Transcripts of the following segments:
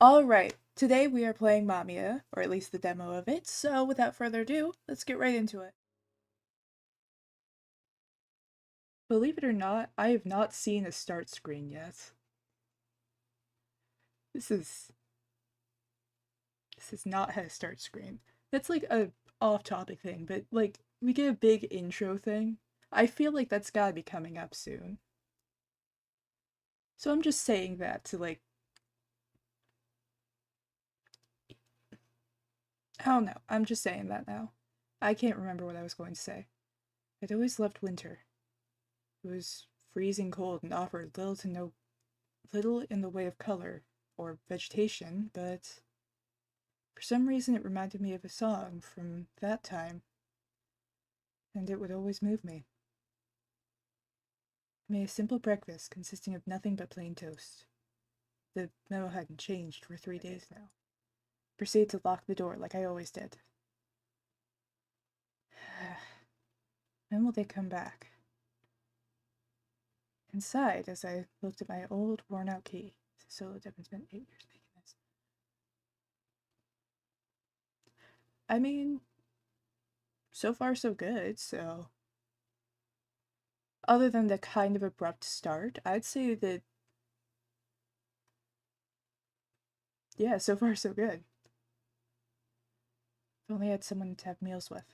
Alright, today we are playing Mamiya, or at least the demo of it, so without further ado, let's get right into it. Believe it or not, I have not seen a start screen yet. This is not how to start screen. That's like a off-topic thing, but like, we get a big intro thing. I feel like that's gotta be coming up soon. So I'm just saying that to like, I don't know, I'm just saying that now. I can't remember what I was going to say. I'd always loved winter. It was freezing cold and offered little in the way of color or vegetation, but for some reason it reminded me of a song from that time, and it would always move me. I made a simple breakfast consisting of nothing but plain toast. The memo hadn't changed for 3 days now. Proceeded to lock the door like I always did. When will they come back? And sighed as I looked at my old, worn-out key. So Devin spent 8 years making this. I mean, so far so good, so... Other than the kind of abrupt start, I'd say that... Yeah, so far so good. If only I had someone to have meals with.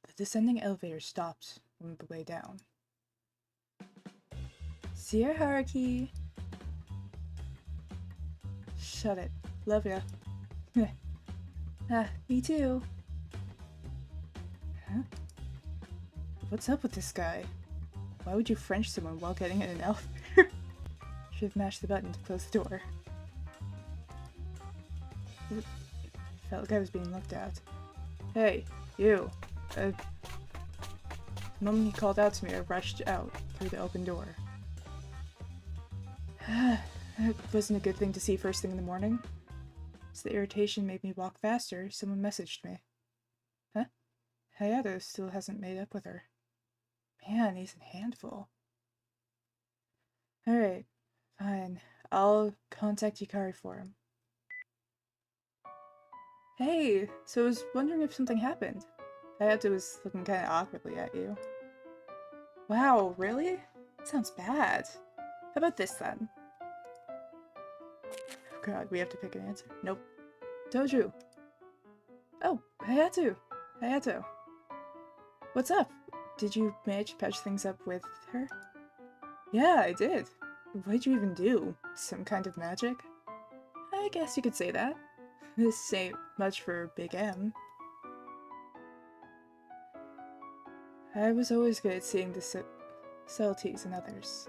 The descending elevator stopped on the way down. See ya, Haruki! Shut it. Love ya. Me too. Huh? What's up with this guy? Why would you French someone while getting in an elevator? Should have mashed the button to close the door. Felt like I was being looked at. Hey, you. The moment he called out to me, I rushed out through the open door. It wasn't a good thing to see first thing in the morning. As the irritation made me walk faster, someone messaged me. Huh? Hayato still hasn't made up with her. Man, he's a handful. Alright, fine. I'll contact Yukari for him. Hey, so I was wondering if something happened. Hayato was looking kinda awkwardly at you. Wow, really? That sounds bad. How about this then? Oh god, we have to pick an answer. Nope. Toju! Oh, Hayato! Hayato! What's up? Did you manage to patch things up with her? Yeah, I did. What did you even do? Some kind of magic? I guess you could say that. This ain't much for Big M. I was always good at seeing the subtleties in others,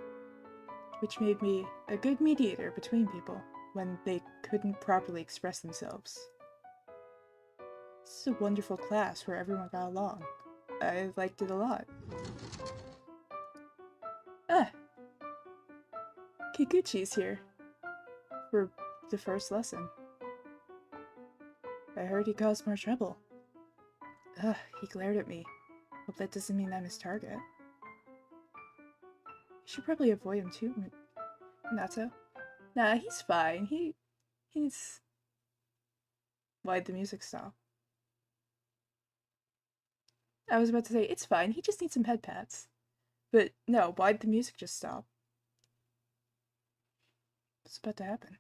which made me a good mediator between people when they couldn't properly express themselves. This is a wonderful class where everyone got along. I liked it a lot. Ah! Kikuchi's here. For the first lesson. I heard he caused more trouble. Ugh, he glared at me. Hope that doesn't mean I'm his target. You should probably avoid him too, Nato. Nah, he's fine. He's... Why'd the music stop? I was about to say, it's fine, he just needs some head pats. But no, why'd the music just stop? What's about to happen?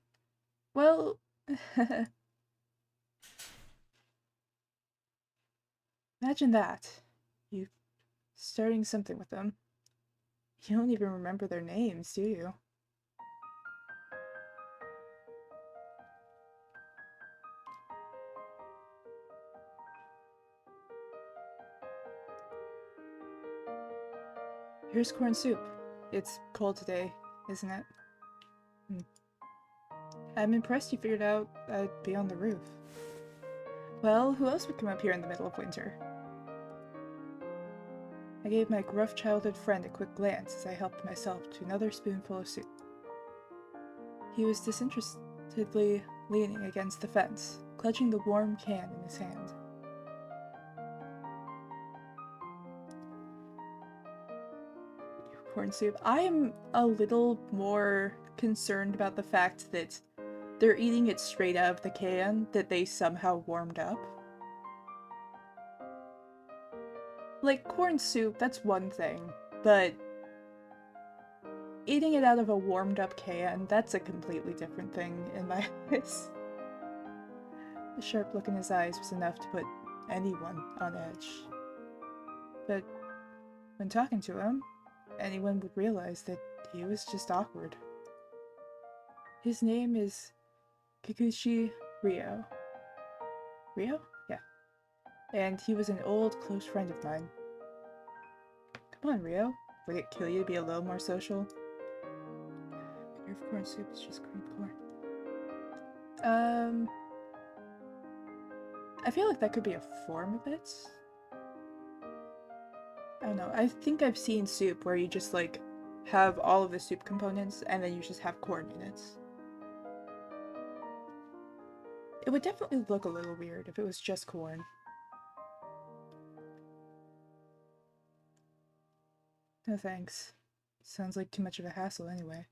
Well... Imagine that. You starting something with them. You don't even remember their names, do you? Here's corn soup. It's cold today, isn't it? I'm impressed you figured out I'd be on the roof. Well, who else would come up here in the middle of winter? I gave my gruff childhood friend a quick glance as I helped myself to another spoonful of soup. He was disinterestedly leaning against the fence, clutching the warm can in his hand. corn soup. I am a little more concerned about the fact that they're eating it straight out of the can that they somehow warmed up. Like, corn soup, that's one thing, but eating it out of a warmed up can, that's a completely different thing in my eyes. The sharp look in his eyes was enough to put anyone on edge. But when talking to him, anyone would realize that he was just awkward. His name is Kikuchi Ryo. Ryo? Yeah. And he was an old, close friend of mine. Come on, Ryo. Would it kill you to be a little more social? Your corn soup is just creamed corn. I feel like that could be a form of it. I don't know. I think I've seen soup where you just, like, have all of the soup components and then you just have corn in it. It would definitely look a little weird if it was just corn. No thanks. Sounds like too much of a hassle anyway.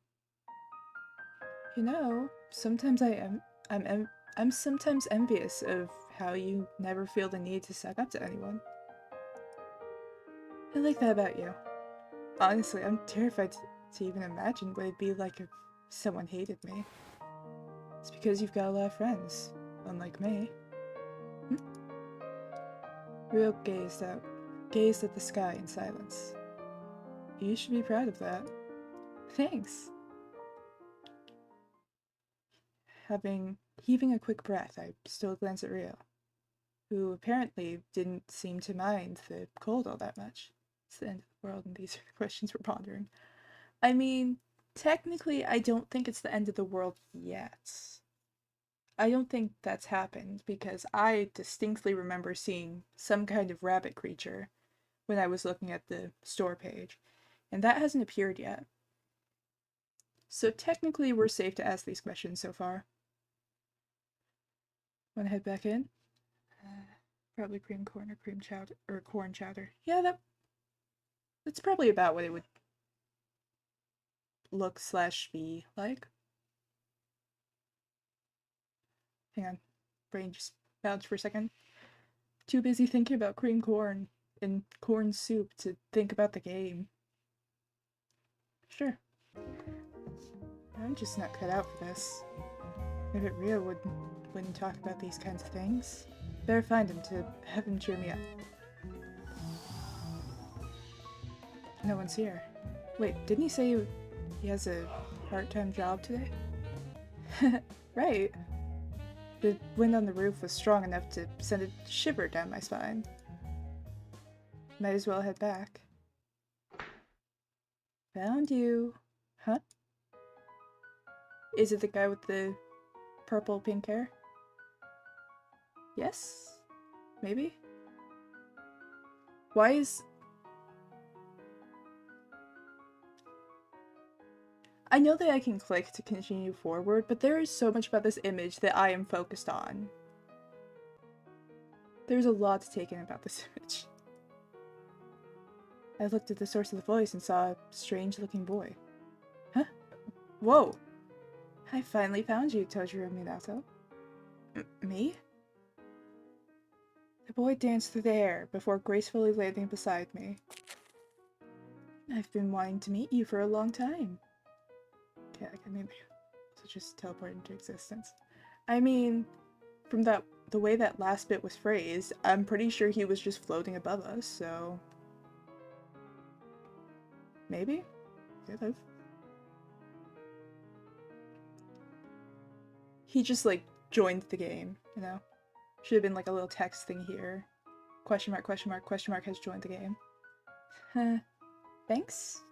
You know, sometimes I'm sometimes envious of how you never feel the need to suck up to anyone. I like that about you. Honestly, I'm terrified to even imagine what it'd be like if someone hated me. It's because you've got a lot of friends, unlike me. Ryo gazed at the sky in silence. You should be proud of that. Thanks. Heaving a quick breath, I stole a glance at Ryo, who apparently didn't seem to mind the cold all that much. It's the end of the world, and these are the questions we're pondering. I mean, technically, I don't think it's the end of the world yet. I don't think that's happened, because I distinctly remember seeing some kind of rabbit creature when I was looking at the store page, and that hasn't appeared yet. So technically, we're safe to ask these questions so far. Wanna head back in? Probably cream corn or cream chowder, or corn chowder. Yeah, that's probably about what it would look / be like. Hang on. Brain just bounced for a second. Too busy thinking about cream corn and corn soup to think about the game. Sure. I'm just not cut out for this. Maybe Ryo wouldn't talk about these kinds of things. Better find him to have him cheer me up. No one's here. Wait, didn't he say he has a part-time job today? Right. The wind on the roof was strong enough to send a shiver down my spine. Might as well head back. Found you. Huh? Is it the guy with the purple pink hair? Yes? Maybe? Why is... I know that I can click to continue forward, but there is so much about this image that I am focused on. There's a lot to take in about this image. I looked at the source of the voice and saw a strange-looking boy. Huh? Whoa! I finally found you, Tojiro Minato. Me? The boy danced through the air before gracefully landing beside me. I've been wanting to meet you for a long time. Yeah, I can maybe just teleport into existence. I mean, from the way that last bit was phrased, I'm pretty sure he was just floating above us, so... Maybe? Could have. He just, like, joined the game, you know? Should have been, like, a little text thing here. Question mark, question mark, question mark has joined the game. Thanks?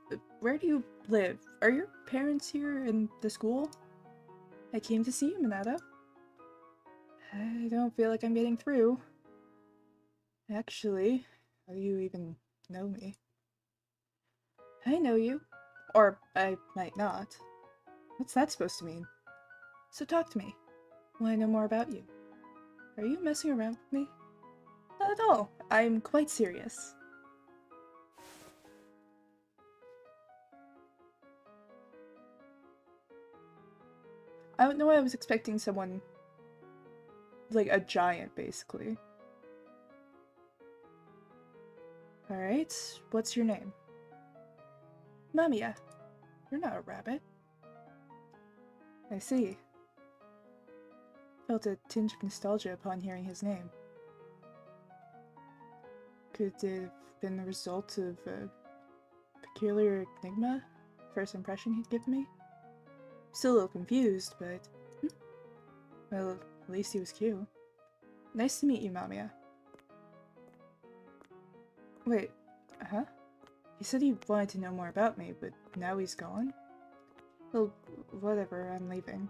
Where do you live? Are your parents here in the school? I came to see you, Minato. I don't feel like I'm getting through. Actually, how do you even know me? I know you. Or I might not. What's that supposed to mean? So talk to me. Want to know more about you? Are you messing around with me? Not at all. I'm quite serious. I don't know, I was expecting someone like a giant, basically. Alright, what's your name? Mamiya. You're not a rabbit. I see. Felt a tinge of nostalgia upon hearing his name. Could it have been the result of a peculiar enigma? First impression he'd given me? Still a little confused, but... well, at least he was cute. Nice to meet you, Mamiya. Wait, huh? He said he wanted to know more about me, but now he's gone? Well, whatever, I'm leaving.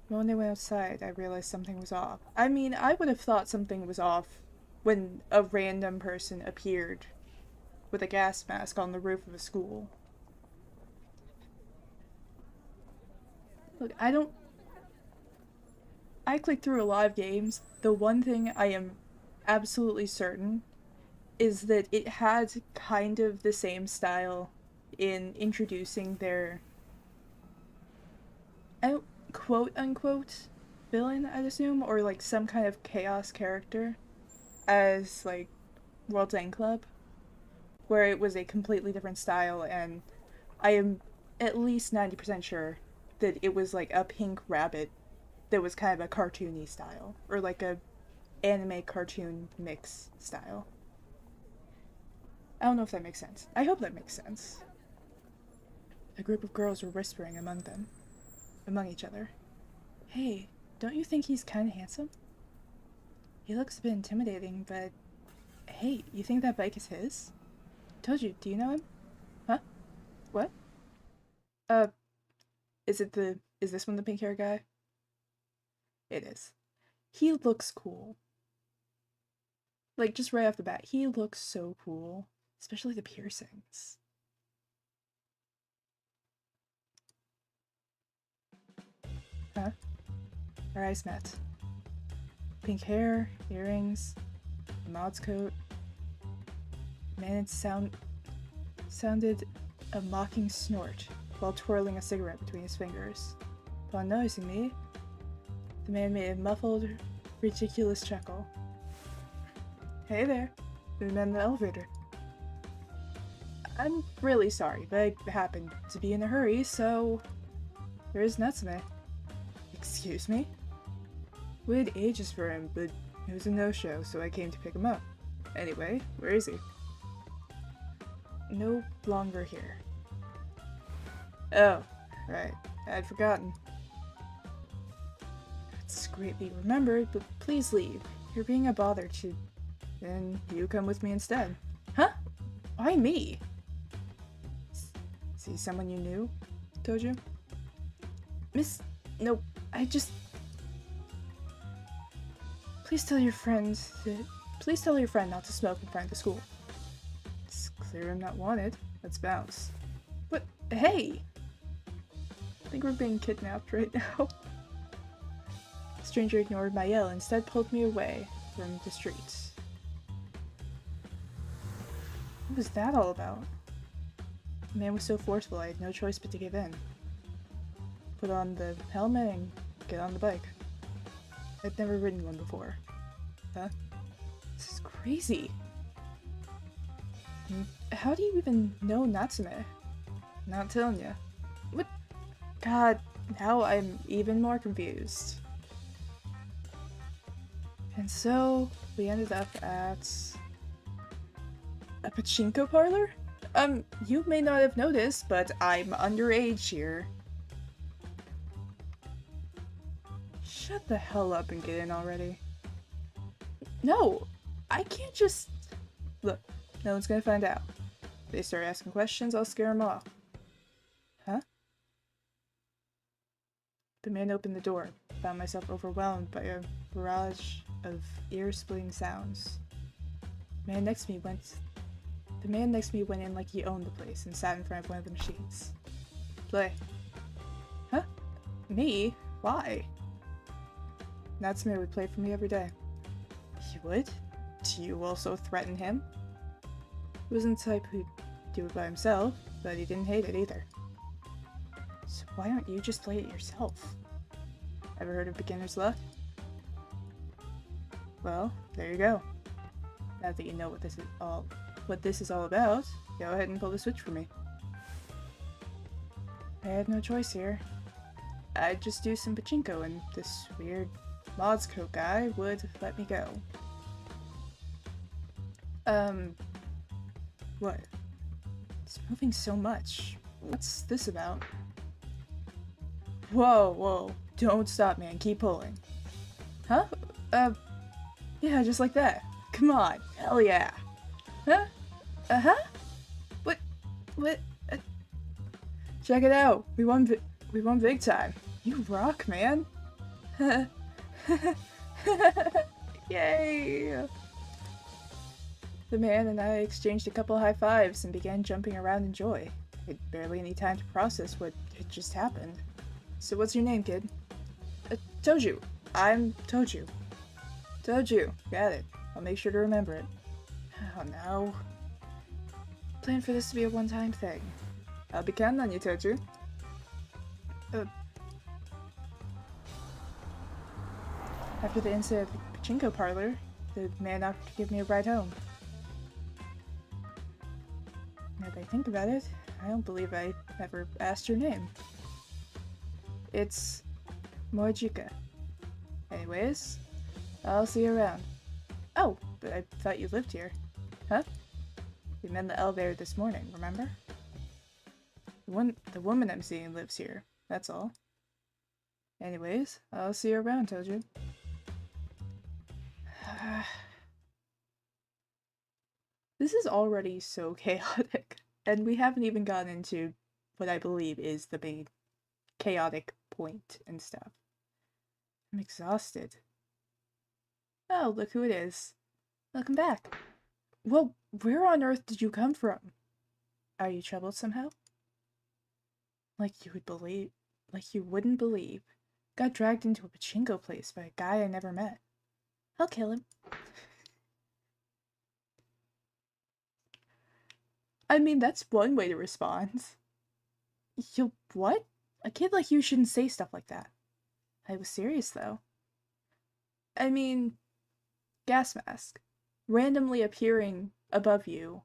When I went outside, I realized something was off. I mean, I would have thought something was off when a random person appeared with a gas mask on the roof of a school. Look, I clicked through a lot of games. The one thing I am absolutely certain is that it had kind of the same style in introducing their quote-unquote villain, I'd assume, or like some kind of chaos character as like World's End Club, where it was a completely different style, and I am at least 90% sure that it was like a pink rabbit that was kind of a cartoony style, or like a anime cartoon mix style. I don't know if that makes sense. I hope that makes sense. A group of girls were whispering among each other. Hey, don't you think he's kinda handsome? He looks a bit intimidating, but... Hey, you think that bike is his? Told you, do you know him? Huh? What? Is this one the pink hair guy? It is. He looks cool. Like, just right off the bat, he looks so cool. Especially the piercings. Huh? Our eyes met. Pink hair, earrings, a mod's coat. Man sounded a mocking snort while twirling a cigarette between his fingers. Upon noticing me, the man made a muffled, ridiculous chuckle. Hey there, we met in the elevator. I'm really sorry, but I happened to be in a hurry, so... Where's Natsume? Excuse me? Waited ages for him, but it was a no-show, so I came to pick him up. Anyway, where is he? No longer here. Oh, right. I'd forgotten. It's greatly remembered, but please leave. You're being a bother to... Then you come with me instead. Huh? Why me? See someone you knew, Tojo? Miss... No, I just... Please tell your friend not to smoke in front of the school. It's clear I'm not wanted. Let's bounce. But, hey! I think we're being kidnapped right now. The stranger ignored my yell and instead pulled me away from the streets. What was that all about? The man was so forceful I had no choice but to give in. Put on the helmet and get on the bike. I'd never ridden one before. Huh? This is crazy. How do you even know Natsume? Not telling ya. What? God, now I'm even more confused. And so, we ended up at... a pachinko parlor? You may not have noticed, but I'm underage here. Shut the hell up and get in already. No! I can't just... Look, no one's gonna find out. If they start asking questions, I'll scare them off. Huh? The man opened the door. Found myself overwhelmed by a barrage of ear-splitting sounds. The man next to me went in like he owned the place and sat in front of one of the machines. Play. Huh? Me? Why? Natsume would play for me every day. He would? Do you also threaten him? He wasn't the type who'd do it by himself, but he didn't hate it either. So why don't you just play it yourself? Ever heard of beginner's luck? Well, there you go. Now that you know what this is all about, go ahead and pull the switch for me. I had no choice here. I'd just do some pachinko and this weird mods coat guy would let me go. What? It's moving so much. What's this about? Whoa, whoa. Don't stop, man. Keep pulling. Huh? Yeah, just like that. Come on. Hell yeah. Huh? Uh-huh? What? Check it out. We won big time. You rock, man. Yay! The man and I exchanged a couple high fives and began jumping around in joy. I had barely any time to process what had just happened. So what's your name, kid? Toju. I'm Toju. Toju. Got it. I'll make sure to remember it. Oh no. Plan for this to be a one-time thing. I'll be counting on you, Toju. After the incident at the pachinko parlor, the man offered to give me a ride home. Now that I think about it, I don't believe I ever asked your name. It's Mojika. Anyways, I'll see you around. Oh, but I thought you lived here. Huh? We met in the elevator this morning, remember? The woman I'm seeing lives here, that's all. Anyways, I'll see you around, Toju. This is already so chaotic, and we haven't even gotten into what I believe is the main chaotic point and stuff. I'm exhausted. Oh, look who it is. Welcome back. Well, where on earth did you come from? Are you troubled somehow? Like you wouldn't believe. Got dragged into a pachinko place by a guy I never met. I'll kill him. I mean, that's one way to respond. What? A kid like you shouldn't say stuff like that. I was serious, though. I mean, gas mask. Randomly appearing above you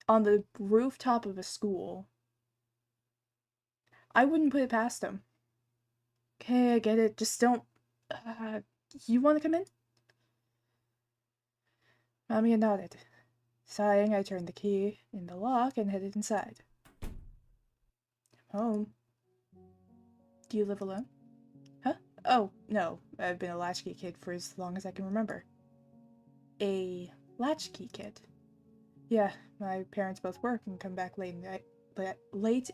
on the rooftop of a school. I wouldn't put it past him. Okay, I get it. Just don't... you want to come in? Mamiya nodded. Sighing, I turned the key in the lock and headed inside. Home. Do you live alone? Huh? Oh, no. I've been a latchkey kid for as long as I can remember. A latchkey kid? Yeah, my parents both work and come back late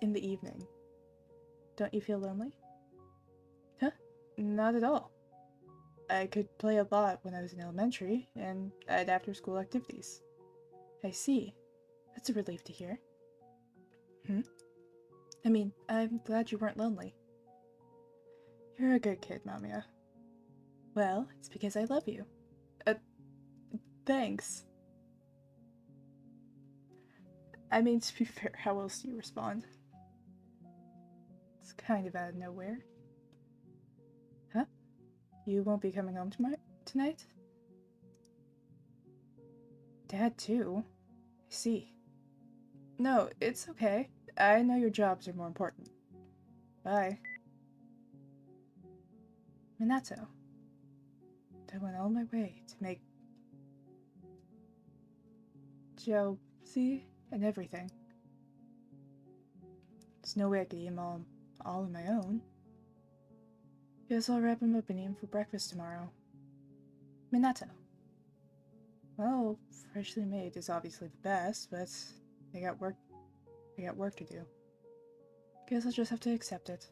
in the evening. Don't you feel lonely? Huh? Not at all. I could play a lot when I was in elementary, and I had after-school activities. I see. That's a relief to hear. I mean, I'm glad you weren't lonely. You're a good kid, Mamiya. Well, it's because I love you. Thanks. I mean, to be fair, how else do you respond? It's kind of out of nowhere. Huh? You won't be coming home tonight? Dad, too? I see. No, it's okay. I know your jobs are more important. Bye. Minato. I went all my way to make Josie and everything. There's no way I could eat them all on my own. Guess I'll wrap him up and eat him for breakfast tomorrow. Minato. Well, freshly made is obviously the best, but I got work to do. Guess I'll just have to accept it.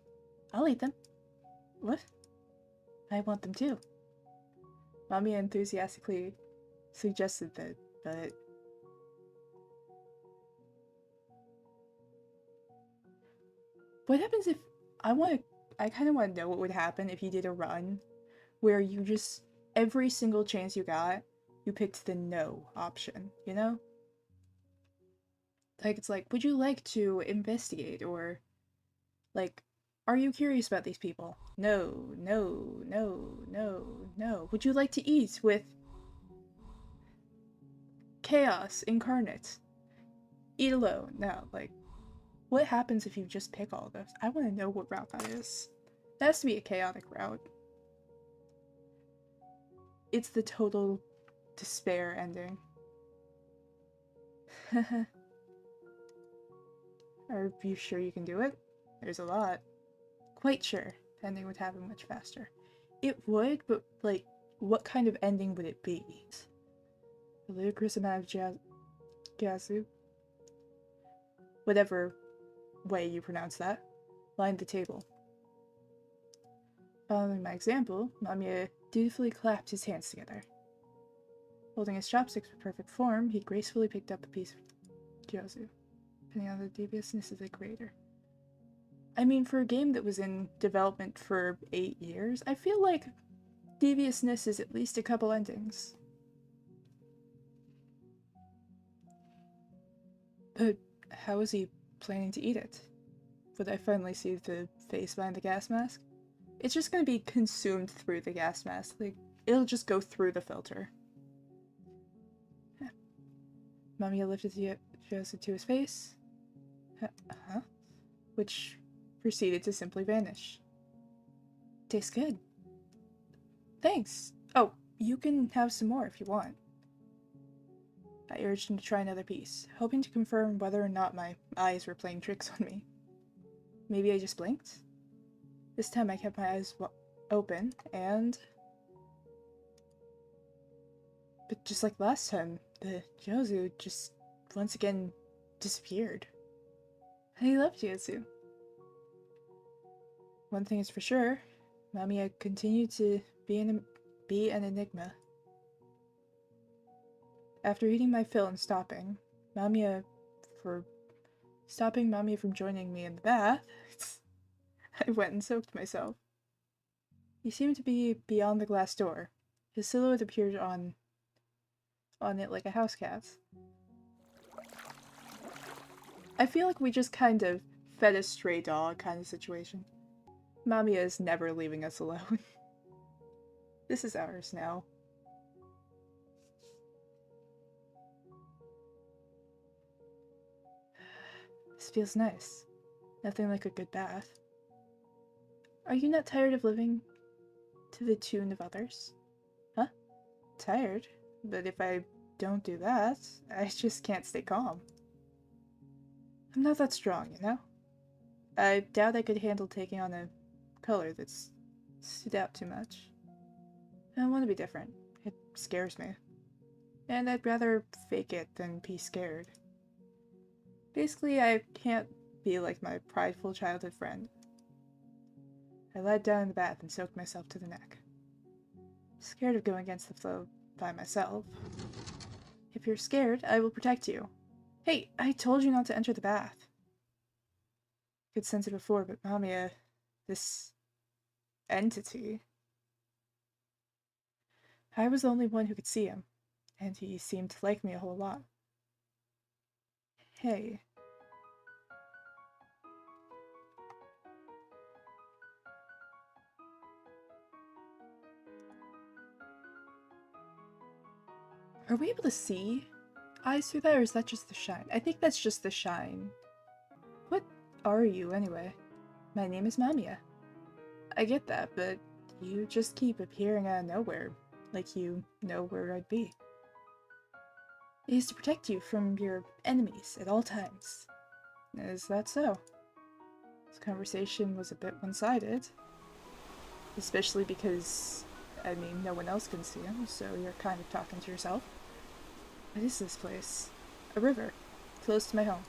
I'll eat them. What? I want them too. Mamiya enthusiastically suggested that, but... What happens if... I kind of want to know what would happen if you did a run where you just... Every single chance you got, you picked the no option, you know? Like, it's like, would you like to investigate, or... Like, are you curious about these people? No, no, no, no, no. Would you like to eat with chaos incarnate? Eat alone. No, like, what happens if you just pick all of those? I want to know what route that is. That has to be a chaotic route. It's the total despair ending. Are you sure you can do it? There's a lot. Quite sure. Ending would happen much faster. It would, but, like, what kind of ending would it be? A ludicrous amount of Gazu? Whatever way you pronounce that. Lined the table. Following my example, Mamiya dutifully clapped his hands together. Holding his chopsticks with perfect form, he gracefully picked up a piece of Gyozu, depending on the deviousness of the creator. I mean, for a game that was in development for 8 years, I feel like deviousness is at least a couple endings. But how is he planning to eat it? Would I finally see the face behind the gas mask? It's just gonna be consumed through the gas mask. Like, it'll just go through the filter. Mamiya lifted the Joseph to his face, which proceeded to simply vanish. Tastes good. Thanks. Oh, you can have some more if you want. I urged him to try another piece, hoping to confirm whether or not my eyes were playing tricks on me. Maybe I just blinked? This time I kept my eyes open, and... But just like last time, the Jozu just once again disappeared. I love Jozu. One thing is for sure, Mamiya continued to be an enigma. After eating my fill and stopping Mamiya from joining me in the bath, I went and soaked myself. He seemed to be beyond the glass door. His silhouette appeared on it like a house cat's. I feel like we just kind of fed a stray dog kind of situation. Mamiya is never leaving us alone. This is ours now. This feels nice. Nothing like a good bath. Are you not tired of living to the tune of others? Huh? Tired? But if I don't do that, I just can't stay calm. I'm not that strong, you know? I doubt I could handle taking on a color that's stood out too much. I want to be different. It scares me. And I'd rather fake it than be scared. Basically, I can't be like my prideful childhood friend. I lied down in the bath and soaked myself to the neck. Scared of going against the flow by myself. If you're scared, I will protect you. Hey, I told you not to enter the bath. Could sense it before, but Mamiya, this entity. I was the only one who could see him, and he seemed to like me a whole lot. Hey. Are we able to see eyes through that, or is that just the shine? I think that's just the shine. What are you, anyway? My name is Mamiya. I get that, but you just keep appearing out of nowhere, like you know where I'd be. It is to protect you from your enemies at all times. Is that so? This conversation was a bit one-sided. Especially because, I mean, no one else can see him, so you're kind of talking to yourself. What is this place? A river, close to my home.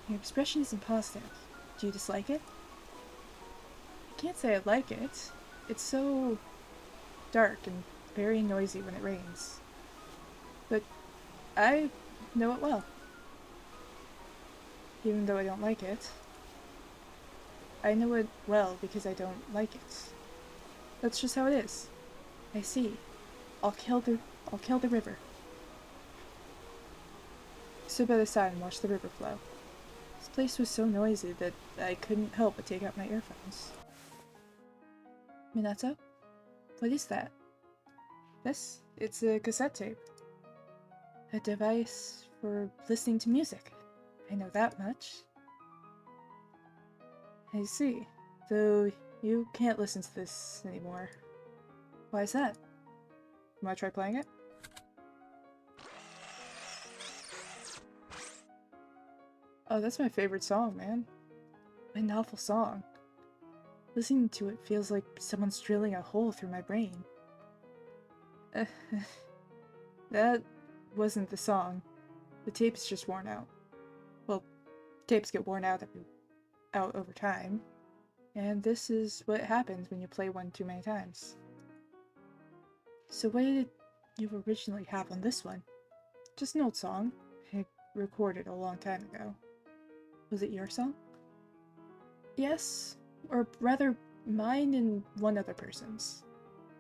Your expression isn't positive. Do you dislike it? I can't say I like it. It's so dark and very noisy when it rains. But I know it well. Even though I don't like it. I know it well because I don't like it. That's just how it is. I see. I'll kill the river. Stood by the side and watched the river flow. This place was so noisy that I couldn't help but take out my earphones. Minato? What is that? This? It's a cassette tape. A device for listening to music. I know that much. I see. Though you can't listen to this anymore. Why is that? Wanna try playing it? Oh, that's my favorite song, man. My novel song. Listening to it feels like someone's drilling a hole through my brain. That wasn't the song. The tape's just worn out. Well, tapes get worn out over time. And this is what happens when you play one too many times. So what did you originally have on this one? Just an old song. I recorded a long time ago. Was it your song? Yes, or rather mine and one other person's.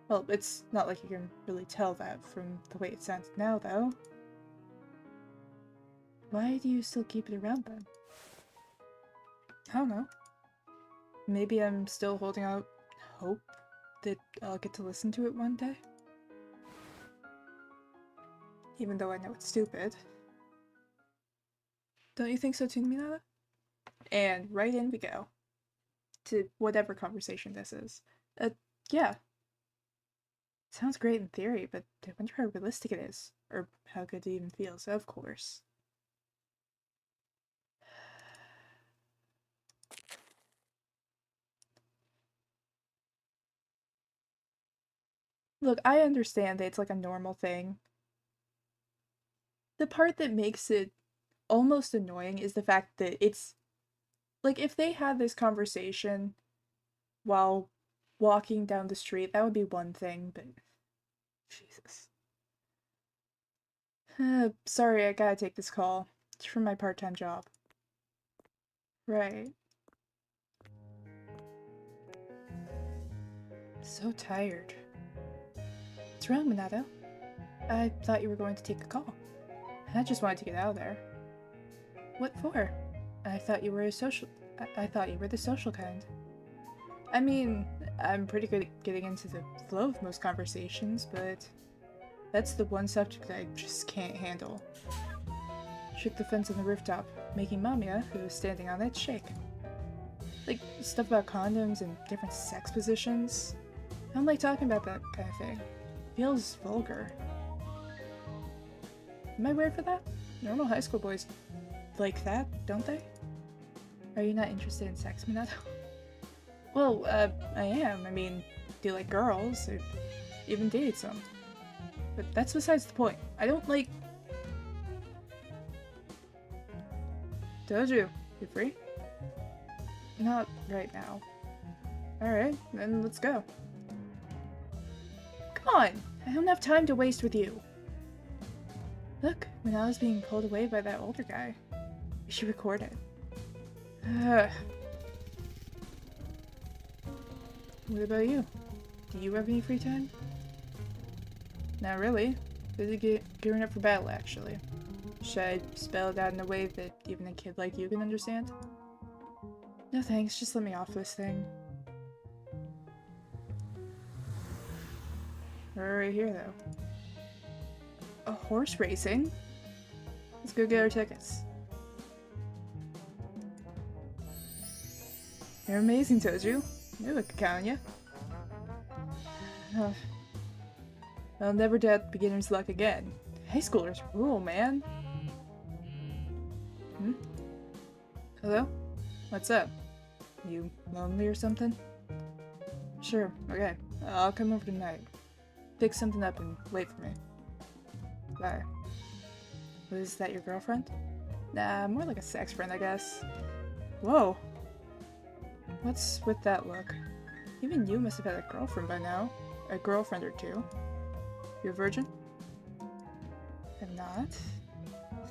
Well, it's not like you can really tell that from the way it sounds now, though. Why do you still keep it around then? I don't know. Maybe I'm still holding out hope that I'll get to listen to it one day? Even though I know it's stupid. Don't you think so too, Minato? And right in we go. To whatever conversation this is. Yeah. Sounds great in theory, but I wonder how realistic it is. Or how good it even feels, of course. Look, I understand that it's like a normal thing. The part that makes it almost annoying is the fact that it's like if they had this conversation while walking down the street, that would be one thing, but Jesus. Sorry, I gotta take this call. It's from my part-time job. Right. So tired. What's wrong, Minato? I thought you were going to take a call. I just wanted to get out of there. What for? I thought you were a social... I thought you were the social kind. I mean, I'm pretty good at getting into the flow of most conversations, but that's the one subject I just can't handle. Shook the fence on the rooftop, making Mamiya, who was standing on it, shake. Like, stuff about condoms and different sex positions. I don't like talking about that kind of thing. It feels vulgar. Am I weird for that? Normal high school boys like that, don't they? Are you not interested in sex, Minato? Well, I am. I mean, do you like girls? I've even dated some. But that's besides the point. I don't like... Told you. You free? Not right now. Alright, then let's go. Come on! I don't have time to waste with you. Look, Minato's being pulled away by that older guy. We should record it. What about you? Do you have any free time? Not really. Busy gearing up for battle, actually. Should I spell it out in a way that even a kid like you can understand? No thanks, just let me off this thing. We're right here, though. A horse racing? Let's go get our tickets. You're amazing, Toju. Knew I could count on you. I'll never doubt beginner's luck again. High schoolers rule, man. Hello? What's up? You lonely or something? Sure, okay. I'll come over tonight. Pick something up and wait for me. Bye. Was that your girlfriend? Nah, more like a sex friend, I guess. Whoa. What's with that look? Even you must have had a girlfriend by now. A girlfriend or two. You're a virgin? I'm not.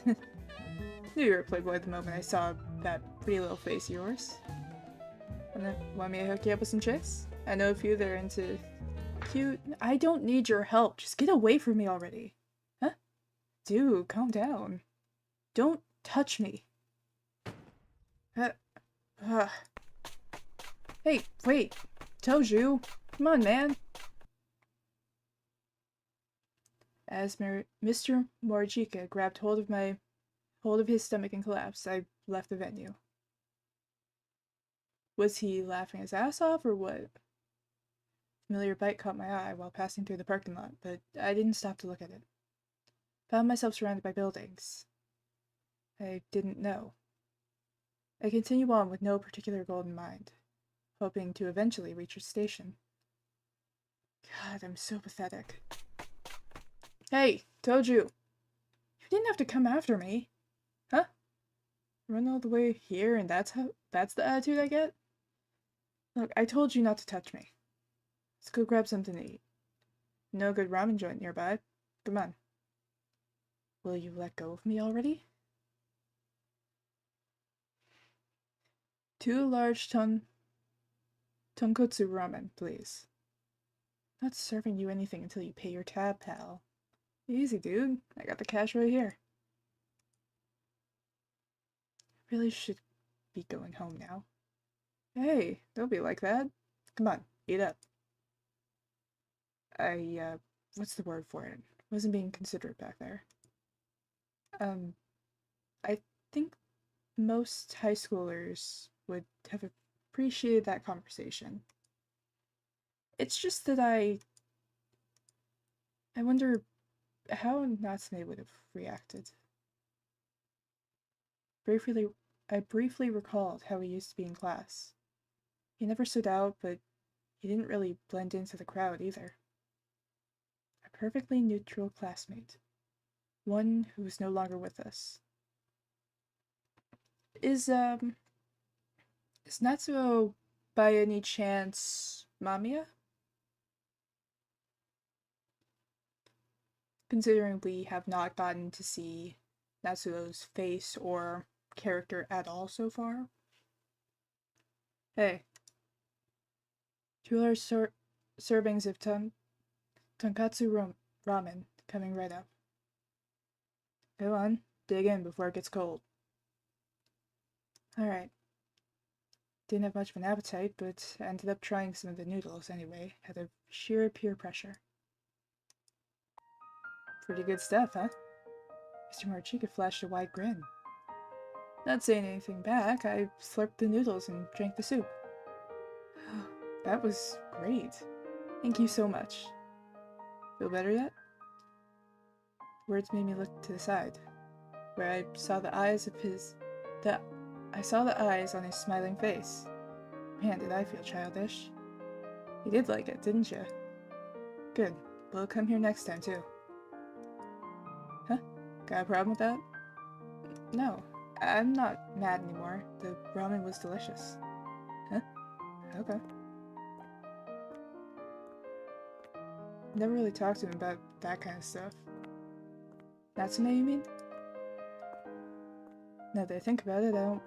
Knew you were a playboy the moment I saw that pretty little face of yours. Want me to hook you up with some chicks? I know a few that are into cute. I don't need your help. Just get away from me already. Huh? Dude, calm down. Don't touch me. Uh, uh. Hey, wait. Toju! Come on, man! As Mr. Morishika grabbed hold of his stomach and collapsed, I left the venue. Was he laughing his ass off, or what? Familiar bite caught my eye while passing through the parking lot, but I didn't stop to look at it. Found myself surrounded by buildings. I didn't know. I continue on with no particular goal in mind, hoping to eventually reach a station. God, I'm so pathetic. Hey, Toju! You didn't have to come after me. Huh? Run all the way here and that's the attitude I get? Look, I told you not to touch me. Let's go grab something to eat. No good ramen joint nearby. Come on. Will you let go of me already? 2 large tonkotsu ramen, please. Not serving you anything until you pay your tab, pal. Easy, dude. I got the cash right here. I really should be going home now. Hey, don't be like that. Come on, eat up. What's the word for it? Wasn't being considerate back there. I think most high schoolers would have appreciated that conversation. It's just that I wonder how Natsume would have reacted. I briefly recalled how he used to be in class. He never stood out, but he didn't really blend into the crowd either. A perfectly neutral classmate. One who was no longer with us. Is Natsuo by any chance Mamiya? Considering we have not gotten to see Natsuo's face or character at all so far. Hey. 2 large servings of tonkatsu ramen coming right up. Go on, dig in before it gets cold. Alright. Didn't have much of an appetite, but I ended up trying some of the noodles anyway, out of sheer peer pressure. Pretty good stuff, huh? Mr. Morishika flashed a wide grin. Not saying anything back, I slurped the noodles and drank the soup. That was great. Thank you so much. Feel better yet? Words made me look to the side, where I saw the eyes on his smiling face. Man, did I feel childish. You did like it, didn't you? Good. We'll come here next time, too. Huh? Got a problem with that? No. I'm not mad anymore. The ramen was delicious. Huh? Okay. Never really talked to him about that kind of stuff. Natsume, you mean? Now that I think about it, I don't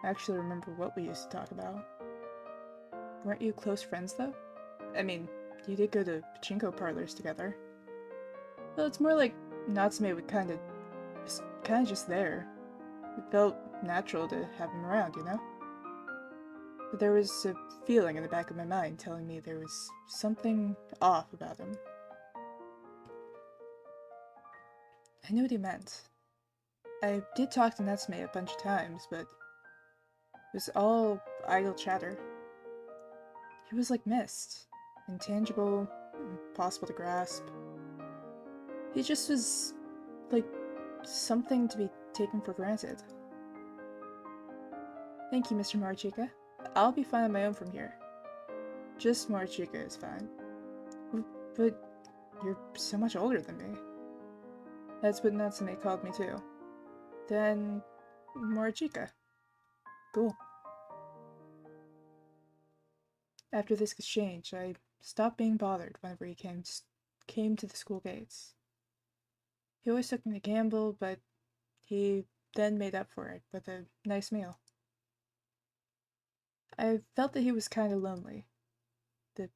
actually remember what we used to talk about. Weren't you close friends, though? I mean, you did go to pachinko parlors together. Well, it's more like Natsume would kind of just there. It felt natural to have him around, you know? But there was a feeling in the back of my mind telling me there was something off about him. I knew what he meant. I did talk to Natsume a bunch of times, but it was all idle chatter. He was like mist. Intangible, impossible to grasp. He just was like something to be taken for granted. Thank you, Mr. Morishika. I'll be fine on my own from here. Just Morishika is fine. But you're so much older than me. That's what Natsume called me too. Then Morishika. Cool. After this exchange, I stopped being bothered whenever he came to the school gates. He always took me to gamble, but he then made up for it with a nice meal. I felt that he was kind of lonely. The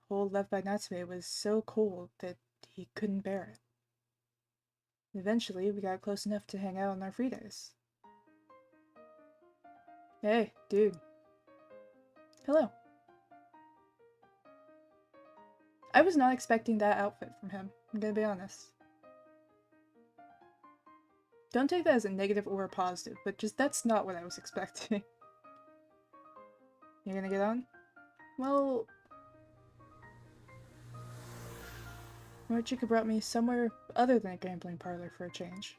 hole left by Natsume was so cold that he couldn't bear it. Eventually, we got close enough to hang out on our free days. Hey, dude. Hello. I was not expecting that outfit from him, I'm gonna be honest. Don't take that as a negative or a positive, but just that's not what I was expecting. You're gonna get on? Well, Morchika brought me somewhere other than a gambling parlor for a change.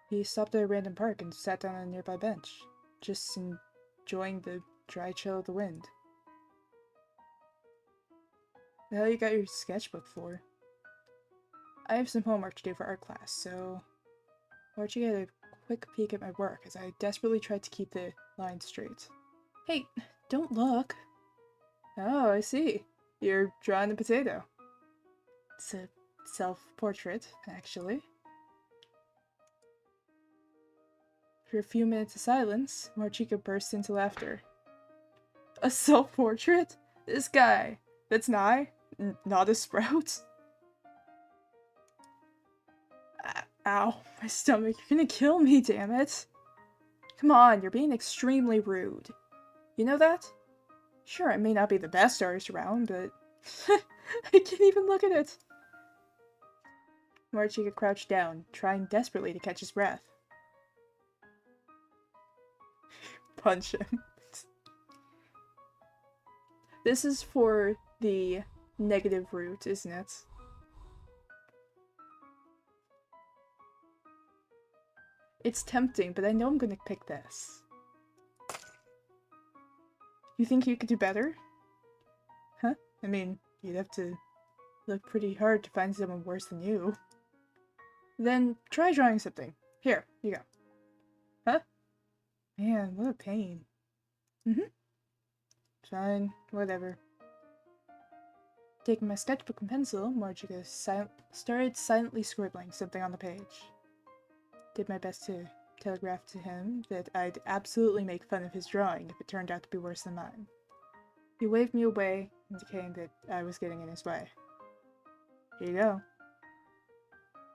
He stopped at a random park and sat down on a nearby bench, just enjoying the dry chill of the wind. The hell you got your sketchbook for? I have some homework to do for art class, so Morchika had a quick peek at my work as I desperately tried to keep the lines straight. Hey, don't look! Oh, I see. You're drawing a potato. It's a self-portrait, actually. After a few minutes of silence, Marchika burst into laughter. A self-portrait? This guy. That's not a sprout? Ow, my stomach. You're gonna kill me, damn it. Come on, you're being extremely rude. You know that? Sure, I may not be the best artist around, but I can't even look at it. Marchika crouched down, trying desperately to catch his breath. Punch him. This is for the negative route, isn't it? It's tempting, but I know I'm gonna pick this. You think you could do better? Huh? I mean, you'd have to look pretty hard to find someone worse than you. Then try drawing something. Here, you go. Huh? Man, what a pain. Fine, whatever. Taking my sketchbook and pencil, Margica started silently scribbling something on the page. Did my best to telegraph to him that I'd absolutely make fun of his drawing if it turned out to be worse than mine. He waved me away, indicating that I was getting in his way. Here you go.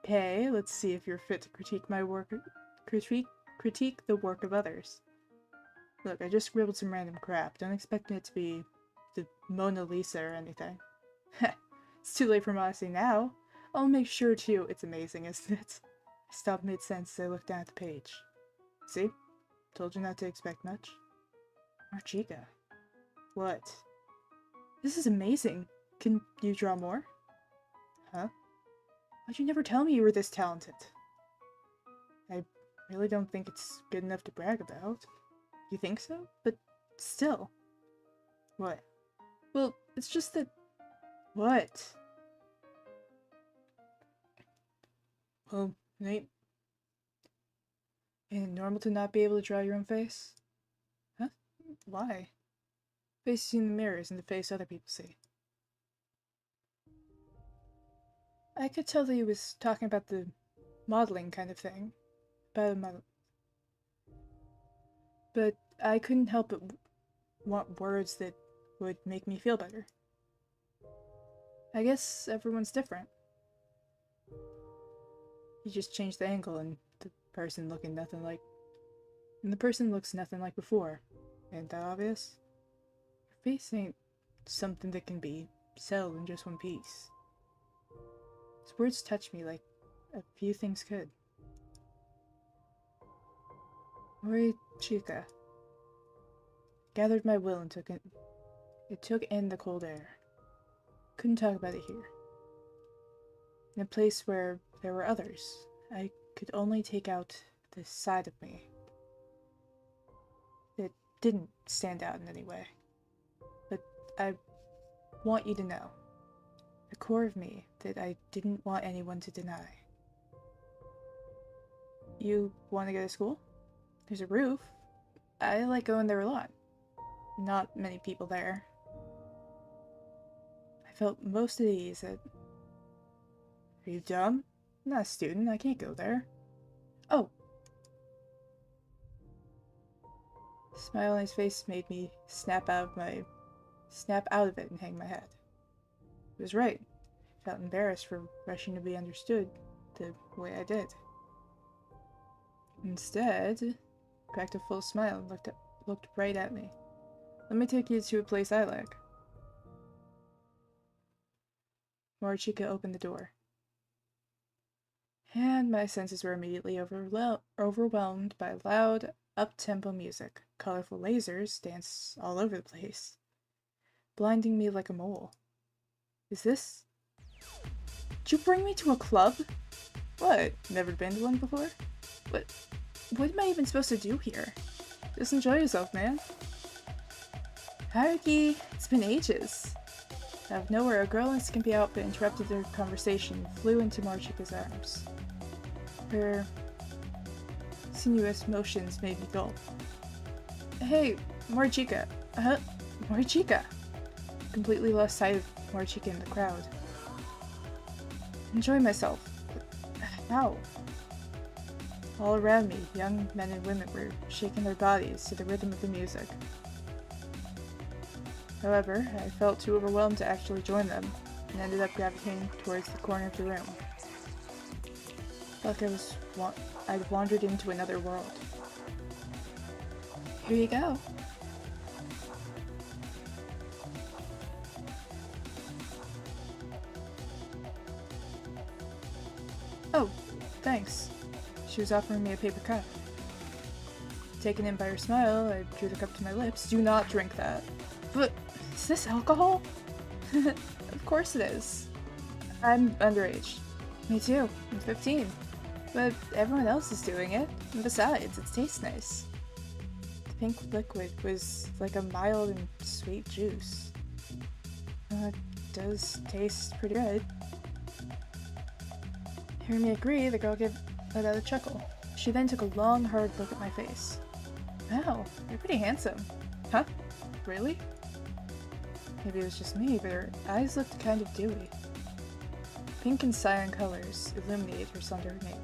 Okay, let's see if you're fit to critique my work. Critique the work of others. Look, I just scribbled some random crap. Don't expect it to be the Mona Lisa or anything. It's too late for modesty now. I'll make sure too. It's amazing, isn't it? I stopped mid-sentence as I looked down at the page. See? Told you not to expect much. Marchika. What? This is amazing. Can you draw more? Huh? Why'd you never tell me you were this talented? I really don't think it's good enough to brag about. You think so? But still. What? Well, it's just that... What? Well, ain't it normal to not be able to draw your own face? Huh? Why? Face you see in the mirror isn't the face other people see. I could tell that he was talking about the modeling kind of thing. About a model. But I couldn't help but want words that would make me feel better. I guess everyone's different. You just change the angle and the person looks nothing like before. Ain't that obvious? Your face ain't something that can be settled in just one piece. His words touched me like a few things could. Ori Chica. Gathered my will and took in the cold air. Couldn't talk about it here. In a place where there were others, I could only take out this side of me. It didn't stand out in any way. But I want you to know, the core of me, that I didn't want anyone to deny. You want to go to school? There's a roof. I like going there a lot. Not many people there. I felt most at ease at... Are you dumb? I'm not a student, I can't go there. Oh. The smile on his face made me snap out of it and hang my head. He was right. I felt embarrassed for rushing to be understood the way I did. Instead, cracked a full smile and looked right at me. Let me take you to a place I like. Morishika opened the door. And my senses were immediately overwhelmed by loud, up-tempo music. Colorful lasers danced all over the place, blinding me like a mole. Is this... Did you bring me to a club? What? Never been to one before? What am I even supposed to do here? Just enjoy yourself, man. Haruki, it's been ages. Out of nowhere, a girl in a skimpy outfit interrupted their conversation and flew into Morishika's arms. Her sinuous motions made me gulp. Hey, Morishika. Morishika. Completely lost sight of Morishika in the crowd. Enjoy myself. How? All around me, young men and women were shaking their bodies to the rhythm of the music. However, I felt too overwhelmed to actually join them, and ended up gravitating towards the corner of the room. Felt like I'd wandered into another world. Here you go. Oh, thanks. She was offering me a paper cup. Taken in by her smile, I drew the cup to my lips. Do not drink that. But, is this alcohol? Of course it is. I'm underage. Me too. I'm 15. But everyone else is doing it. And besides, it tastes nice. The pink liquid was like a mild and sweet juice. It does taste pretty good. Hearing me agree, the girl let out a chuckle. She then took a long, hard look at my face. Wow, you're pretty handsome. Huh? Really? Maybe it was just me, but her eyes looked kind of dewy. Pink and cyan colors illuminate her slender nape.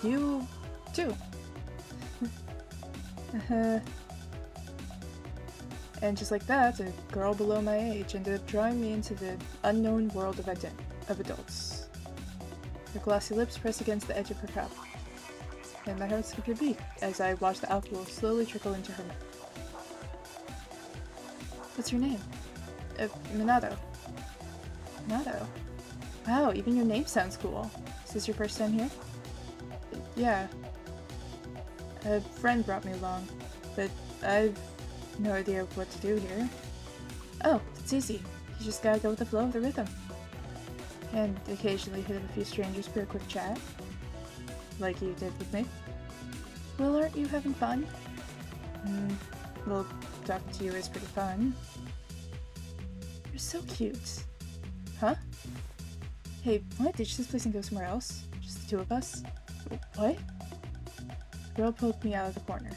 You too. And just like that, a girl below my age ended up drawing me into the unknown world of adults. Her glossy lips pressed against the edge of her cup, and my heart skipped a beat as I watched the alcohol slowly trickle into her mouth. What's your name? Minato. Minato? Wow, even your name sounds cool. Is this your first time here? Yeah. A friend brought me along, but I've no idea what to do here. Oh, it's easy. You just gotta go with the flow of the rhythm. And occasionally hit up a few strangers for a quick chat. Like you did with me. Well, aren't you having fun? Well, talking to you is pretty fun. You're so cute. Huh? Hey, wanna ditch this place and go somewhere else? Just the two of us? What? The girl pulled me out of the corner.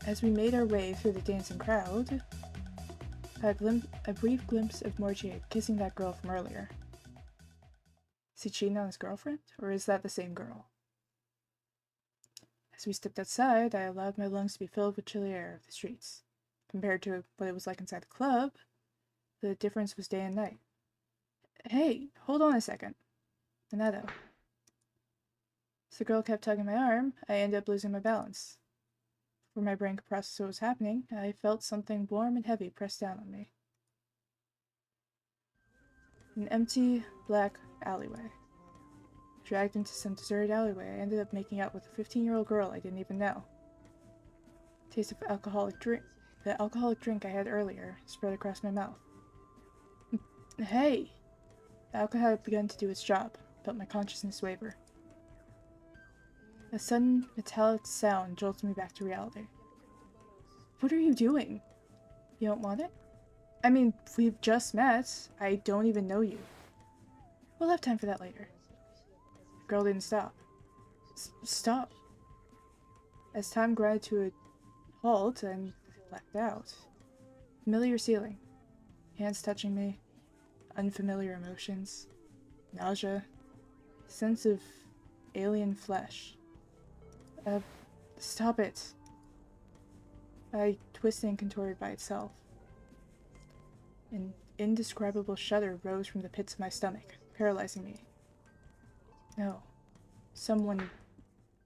As we made our way through the dancing crowd, I had a brief glimpse of Morishika kissing that girl from earlier. Is he cheating on his girlfriend, or is that the same girl? As we stepped outside, I allowed my lungs to be filled with chilly air of the streets. Compared to what it was like inside the club, the difference was day and night. Hey, hold on a second. Minato. As the girl kept tugging my arm, I ended up losing my balance. Before my brain could process what was happening, I felt something warm and heavy press down on me. An empty, black alleyway. Dragged into some deserted alleyway, I ended up making out with a 15-year-old girl I didn't even know. Taste of the alcoholic drink I had earlier spread across my mouth. Hey! The alcohol had begun to do its job, but my consciousness wavered. A sudden, metallic sound jolted me back to reality. What are you doing? You don't want it? I mean, we've just met. I don't even know you. We'll have time for that later. The girl didn't stop. Stop. As time grinded to a halt, I blacked out. Familiar ceiling. Hands touching me. Unfamiliar emotions. Nausea. Sense of alien flesh. Stop it. I twisted and contorted by itself. An indescribable shudder rose from the pits of my stomach, paralyzing me. No. Someone...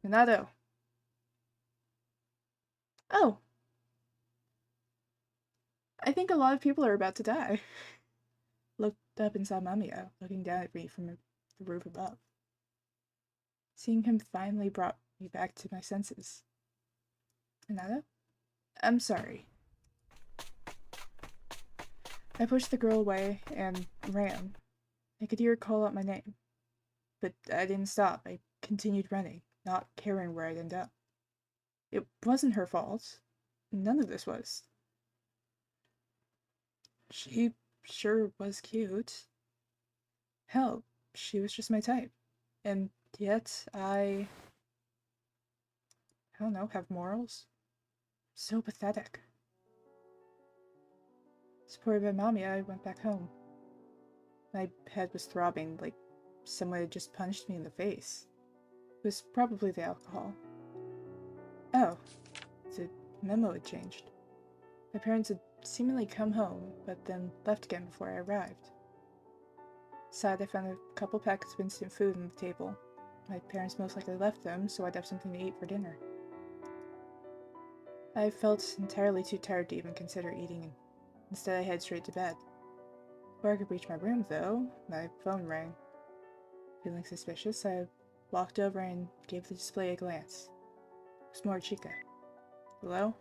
Minato! Oh, I think a lot of people are about to die. Looked up and saw Mamiya looking down at me from the roof above. Seeing him finally brought me back to my senses. Another? I'm sorry. I pushed the girl away and ran. I could hear her call out my name. But I didn't stop. I continued running, not caring where I'd end up. It wasn't her fault. None of this was. She sure was cute. Hell, she was just my type. And yet, I don't know, have morals? So pathetic. Supported by Mommy, I went back home. My head was throbbing like someone had just punched me in the face. It was probably the alcohol. Oh, the memo had changed. My parents had seemingly come home, but then left again before I arrived. Inside, I found a couple packets of instant food on the table. My parents most likely left them, so I'd have something to eat for dinner. I felt entirely too tired to even consider eating. Instead, I headed straight to bed. Before I could reach my room, though, my phone rang. Feeling suspicious, I walked over and gave the display a glance. It was more Chica. Hello?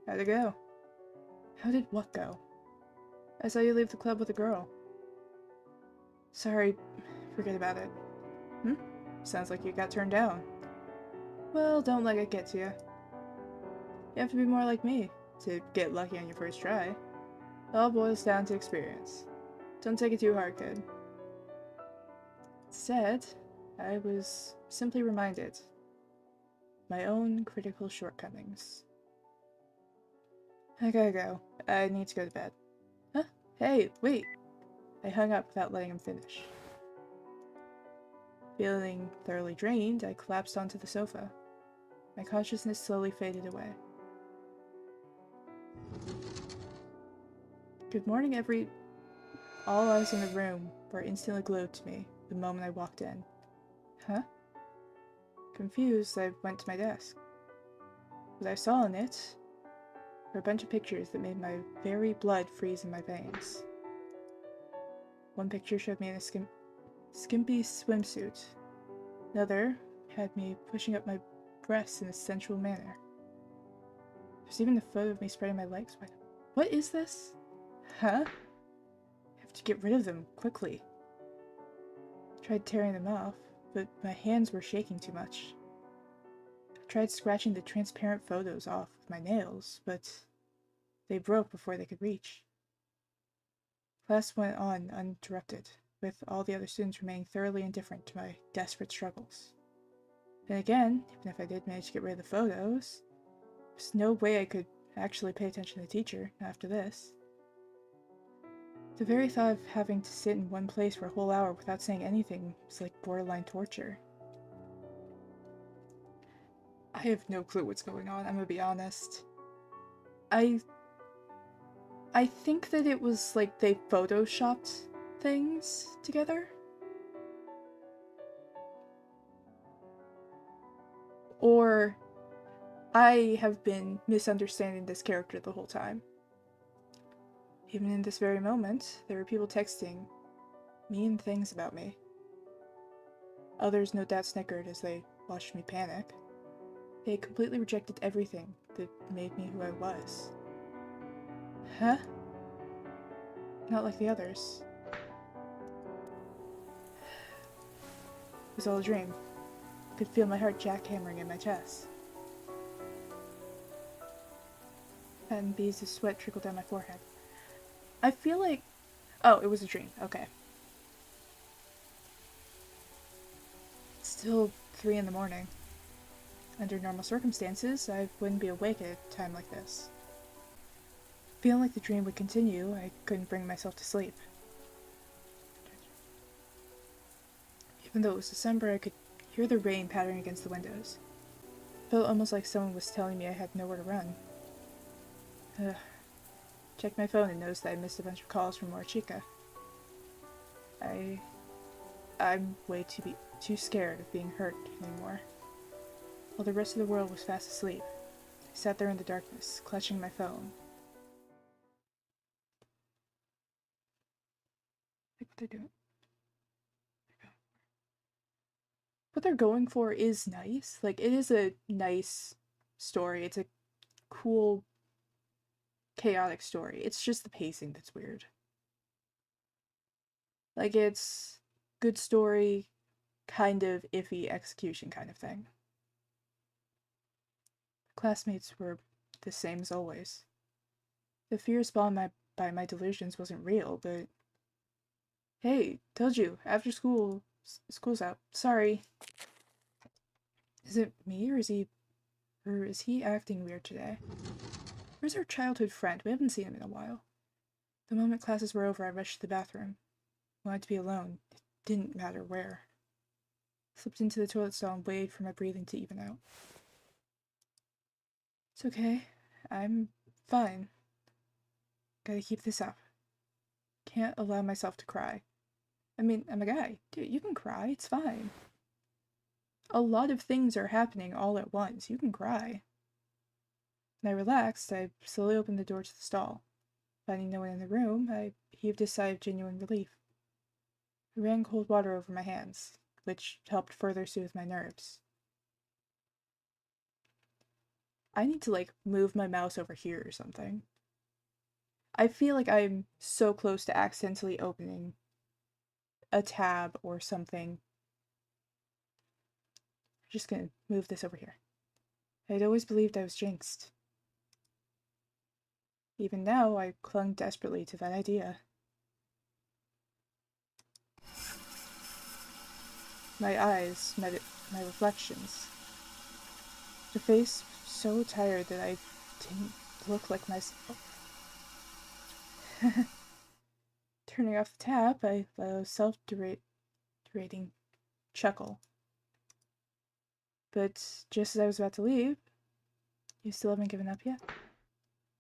How'd it go? How did what go? I saw you leave the club with a girl. Sorry, forget about it. Sounds like you got turned down. Well, don't let it get to you. You have to be more like me to get lucky on your first try. It all boils down to experience. Don't take it too hard, kid. Instead, I was simply reminded my own critical shortcomings. I gotta go. I need to go to bed. Huh? Hey, wait! I hung up without letting him finish. Feeling thoroughly drained, I collapsed onto the sofa. My consciousness slowly faded away. Good morning, all eyes in the room were instantly glued to me the moment I walked in. Huh? Confused, I went to my desk. What I saw in it were a bunch of pictures that made my very blood freeze in my veins. One picture showed me in a skimpy swimsuit. Another had me pushing up my breasts in a sensual manner. There's even a photo of me spreading my legs wide. What is this? Huh? I have to get rid of them, quickly. I tried tearing them off, but my hands were shaking too much. I tried scratching the transparent photos off with my nails, but they broke before they could reach. Class went on uninterrupted, with all the other students remaining thoroughly indifferent to my desperate struggles. Then again, even if I did manage to get rid of the photos, there's no way I could actually pay attention to the teacher after this. The very thought of having to sit in one place for a whole hour without saying anything was like borderline torture. I have no clue what's going on, I'm gonna be honest. I think that it was like they photoshopped things together. Or I have been misunderstanding this character the whole time. Even in this very moment, there were people texting mean things about me. Others no doubt snickered as they watched me panic. They had completely rejected everything that made me who I was. Huh? Not like the others. It was all a dream. I could feel my heart jackhammering in my chest. And beads of sweat trickled down my forehead. I feel like... Oh, it was a dream. Okay. It's still 3 in the morning. Under normal circumstances, I wouldn't be awake at a time like this. Feeling like the dream would continue, I couldn't bring myself to sleep. Even though it was December, I could hear the rain pattering against the windows. It felt almost like someone was telling me I had nowhere to run. Checked my phone and noticed that I missed a bunch of calls from Chica. I'm way too scared of being hurt anymore. While the rest of the world was fast asleep, I sat there in the darkness, clutching my phone. Like what they're doing. What they're going for is nice. Like, it is a nice story. It's a cool, chaotic story. It's just the pacing that's weird. Like, it's good story, kind of iffy execution kind of thing. Classmates were the same as always. The fear spawned by my delusions wasn't real, but... Hey, told you, after school, school's out. Sorry. Is it me, or is he acting weird today? Where's our childhood friend? We haven't seen him in a while. The moment classes were over, I rushed to the bathroom. I wanted to be alone. It didn't matter where. Slipped into the toilet stall and waited for my breathing to even out. It's okay. I'm fine. Gotta keep this up. Can't allow myself to cry. I mean, I'm a guy. Dude, you can cry. It's fine. A lot of things are happening all at once. You can cry. When I relaxed, I slowly opened the door to the stall. Finding no one in the room, I heaved a sigh of genuine relief. I ran cold water over my hands, which helped further soothe my nerves. I need to, like, move my mouse over here or something. I feel like I'm so close to accidentally opening a tab or something. I'm just gonna move this over here. I'd always believed I was jinxed. Even now, I clung desperately to that idea. My eyes met my reflections. The face so tired that I didn't look like myself. Turning off the tap, I let a self-derating chuckle. But just as I was about to leave, you still haven't given up yet?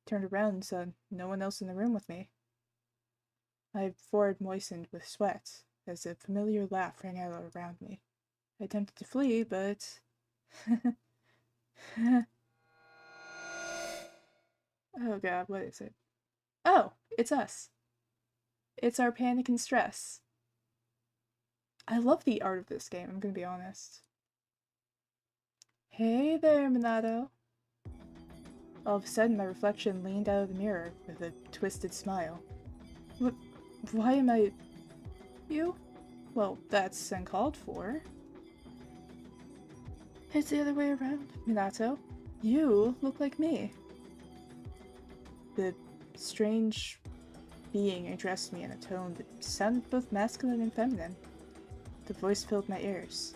Turned around and saw no one else in the room with me. My forehead moistened with sweat as a familiar laugh rang out around me. I attempted to flee, but... Oh god, what is it? Oh, it's us. It's our panic and stress. I love the art of this game, I'm gonna be honest. Hey there, Minato. All of a sudden, my reflection leaned out of the mirror with a twisted smile. Why am I... You? Well, that's uncalled for. It's the other way around, Minato. You look like me. The strange being addressed me in a tone that sounded both masculine and feminine. The voice filled my ears.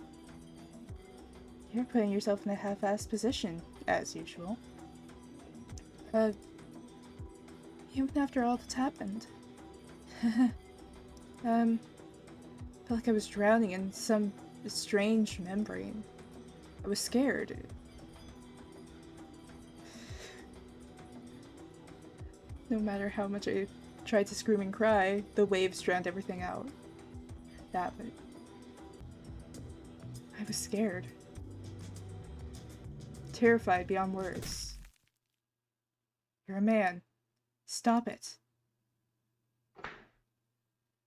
You're putting yourself in a half-assed position, as usual. Even after all that's happened. Felt like I was drowning in some strange membrane. I was scared. No matter how much I tried to scream and cry, the waves drowned everything out. That, but... I was scared. Terrified beyond words. You're a man. Stop it.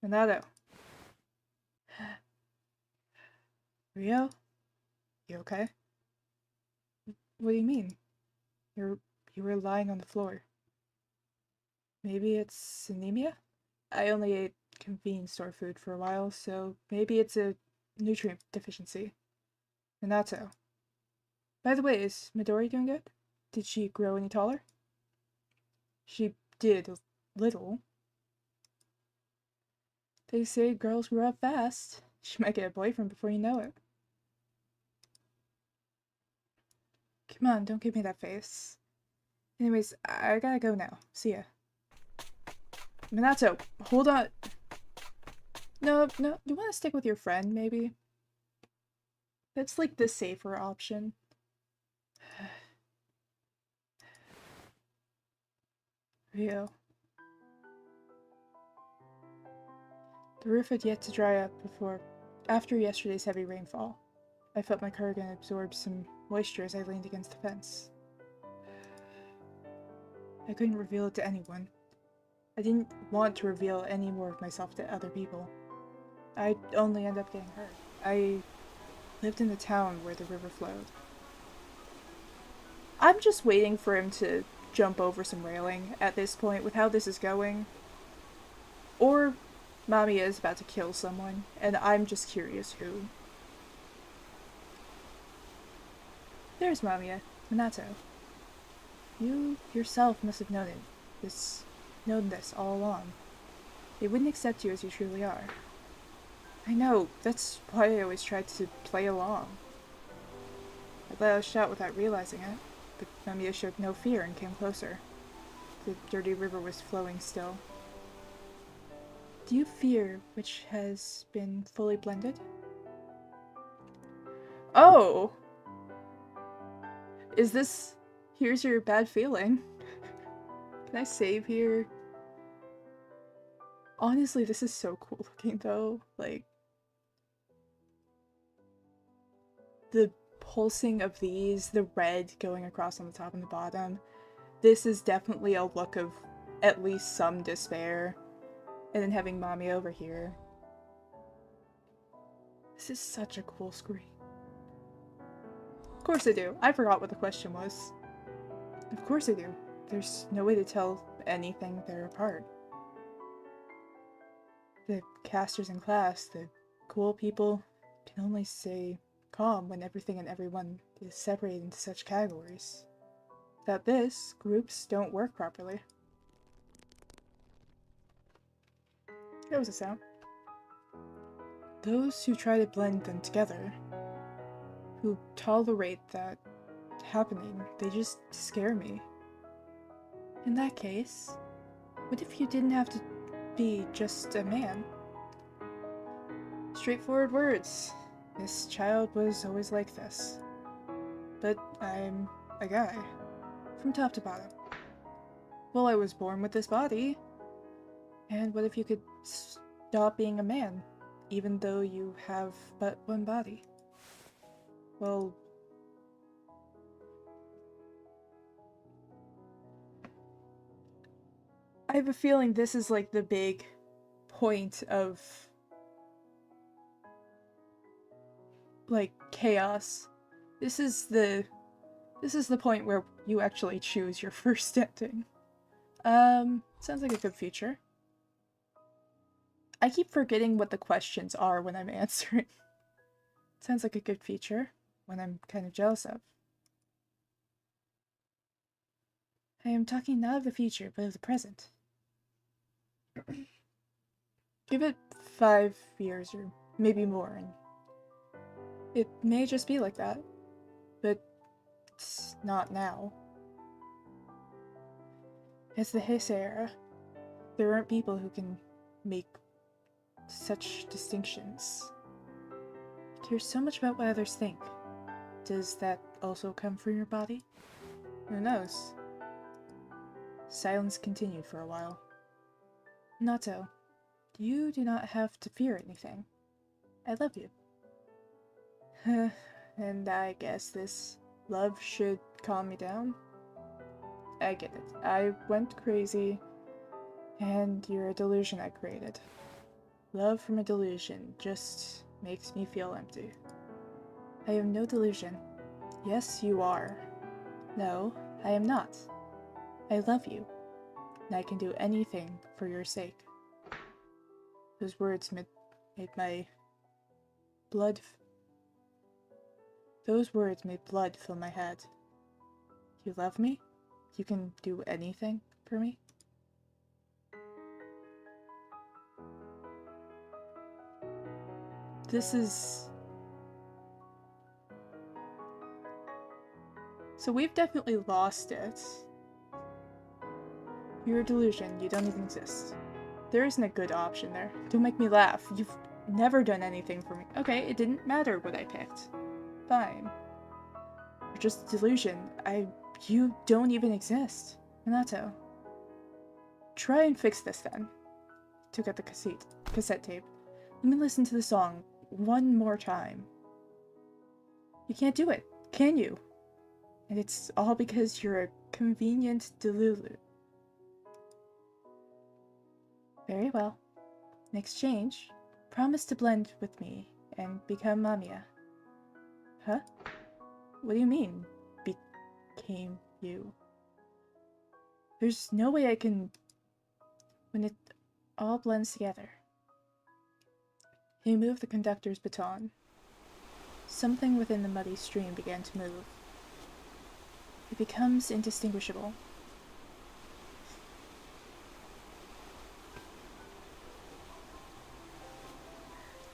Minato. Rio? You okay? What do you mean? You were lying on the floor. Maybe it's anemia? I only ate convenience store food for a while, so maybe it's a nutrient deficiency. Minato. By the way, is Midori doing good? Did she grow any taller? She did a little. They say girls grow up fast. She might get a boyfriend before you know it. Come on, don't give me that face. Anyways, I gotta go now. See ya. Minato, hold on. No, you wanna stick with your friend, maybe? That's like the safer option. Rio. The roof had yet to dry up after yesterday's heavy rainfall. I felt my cardigan absorb some moisture as I leaned against the fence. I couldn't reveal it to anyone. I didn't want to reveal any more of myself to other people. I'd only end up getting hurt. I lived in the town where the river flowed. I'm just waiting for him to jump over some railing at this point with how this is going. Or Mamiya is about to kill someone, and I'm just curious who. There's Mamiya, Minato. You yourself must have known this all along. They wouldn't accept you as you truly are. I know, that's why I always tried to play along. I let out a shout without realizing it, but Mamiya showed no fear and came closer. The dirty river was flowing still. Do you fear which has been fully blended? Oh! Is this... Here's your bad feeling. Can I save here? Honestly, this is so cool looking though. Like... the pulsing of these, the red going across on the top and the bottom. This is definitely a look of at least some despair. And then having Mamiya over here. This is such a cool screen. Of course I do. I forgot what the question was. Of course I do. There's no way to tell anything they're apart. The casters in class, the cool people, can only stay calm when everything and everyone is separated into such categories. Without this, groups don't work properly. That was a sound. Those who try to blend them together, who tolerate that happening, they just scare me. In that case, what if you didn't have to be just a man? Straightforward words. This child was always like this. But I'm a guy. From top to bottom. Well, I was born with this body. And what if you could stop being a man, even though you have but one body? Well... I have a feeling this is like the big point of like chaos. This is the point where you actually choose your first ending. Sounds like a good future. I keep forgetting what the questions are when I'm answering. Sounds like a good future, one I'm kind of jealous of. I am talking not of the future, but of the present. Give it 5 years or maybe more, and it may just be like that. But it's not now. It's the Heisei era. There aren't people who can make such distinctions. You care so much about what others think. Does that also come from your body? Who knows? Silence continued for a while. Nato, you do not have to fear anything. I love you. And I guess this love should calm me down? I get it. I went crazy, and you're a delusion I created. Love from a delusion just makes me feel empty. I am no delusion. Yes, you are. No, I am not. I love you, and I can do anything for your sake. Those words made my blood... Those words made blood fill my head. You love me? You can do anything for me? This is... So we've definitely lost it. You're a delusion. You don't even exist. There isn't a good option there. Don't make me laugh. You've never done anything for me. Okay, it didn't matter what I picked. Fine. You're just a delusion. You don't even exist. Minato. Try and fix this then. Took out the cassette tape. Let me listen to the song one more time. You can't do it, can you? And it's all because you're a convenient Very well. In exchange, promise to blend with me and become Mamiya. Huh? What do you mean, became you? There's no way I can... When it all blends together. He moved the conductor's baton. Something within the muddy stream began to move. It becomes indistinguishable.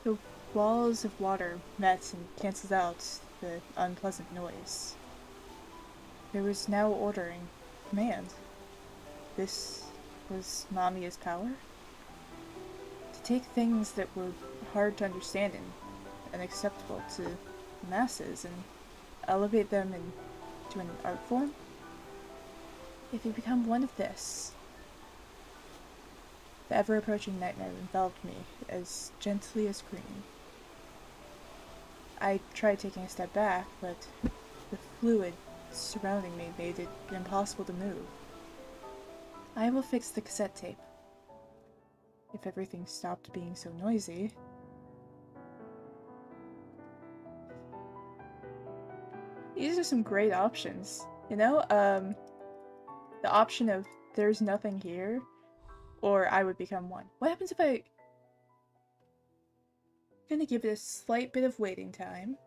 The walls of water met and cancelled out the unpleasant noise. There was now order and command. This was Mamiya's power? To take things that were hard to understand and unacceptable to the masses and elevate them into an art form? If you become one of this... The ever-approaching nightmare enveloped me as gently as green. I tried taking a step back, but the fluid surrounding me made it impossible to move. I will fix the cassette tape. If everything stopped being so noisy. These are some great options. You know, the option of there's nothing here, or I would become one. What happens if I'm gonna give it a slight bit of waiting time.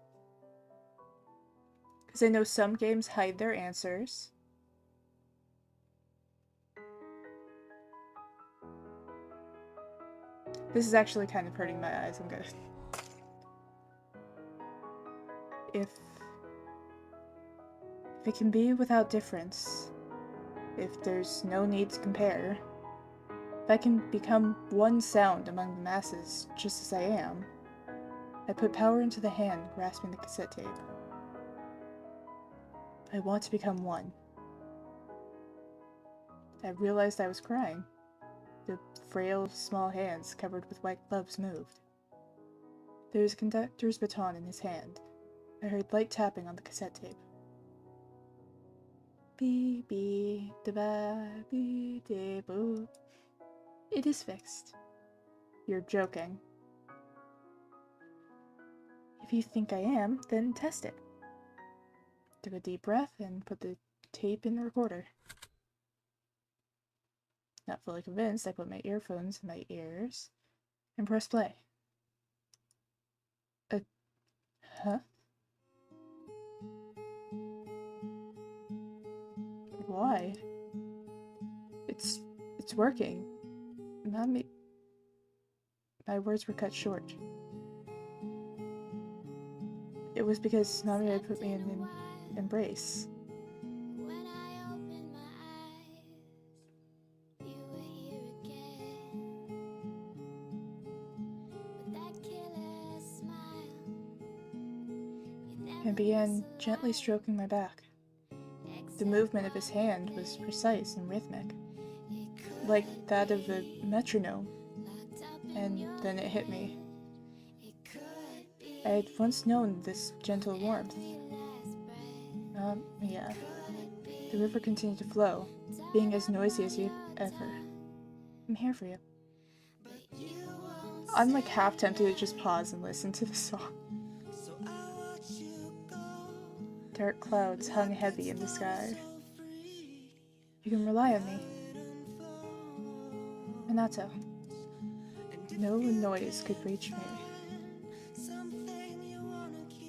Because I know some games hide their answers. This is actually kind of hurting my eyes. I'm good. If it can be without difference, if there's no need to compare, if I can become one sound among the masses just as I am, I put power into the hand grasping the cassette tape. I want to become one. I realized I was crying. The frail, small hands covered with white gloves moved. There was a conductor's baton in his hand. I heard light tapping on the cassette tape. Bee bee da ba bee de boo. It is fixed. You're joking. If you think I am, then test it. Took a deep breath and put the tape in the recorder. Not fully convinced, I put my earphones in my ears and pressed play. Huh? Why? It's working. Mommy... My words were cut short. It was because Mamiya had put me in an embrace. And began gently stroking my back. The movement of his hand was precise and rhythmic, like that of a metronome. And then it hit me. I had once known this gentle warmth. Yeah. The river continued to flow, being as noisy as ever. I'm here for you. I'm like half tempted to just pause and listen to the song. Dark clouds hung heavy in the sky. You can rely on me. Minato. No noise could reach me.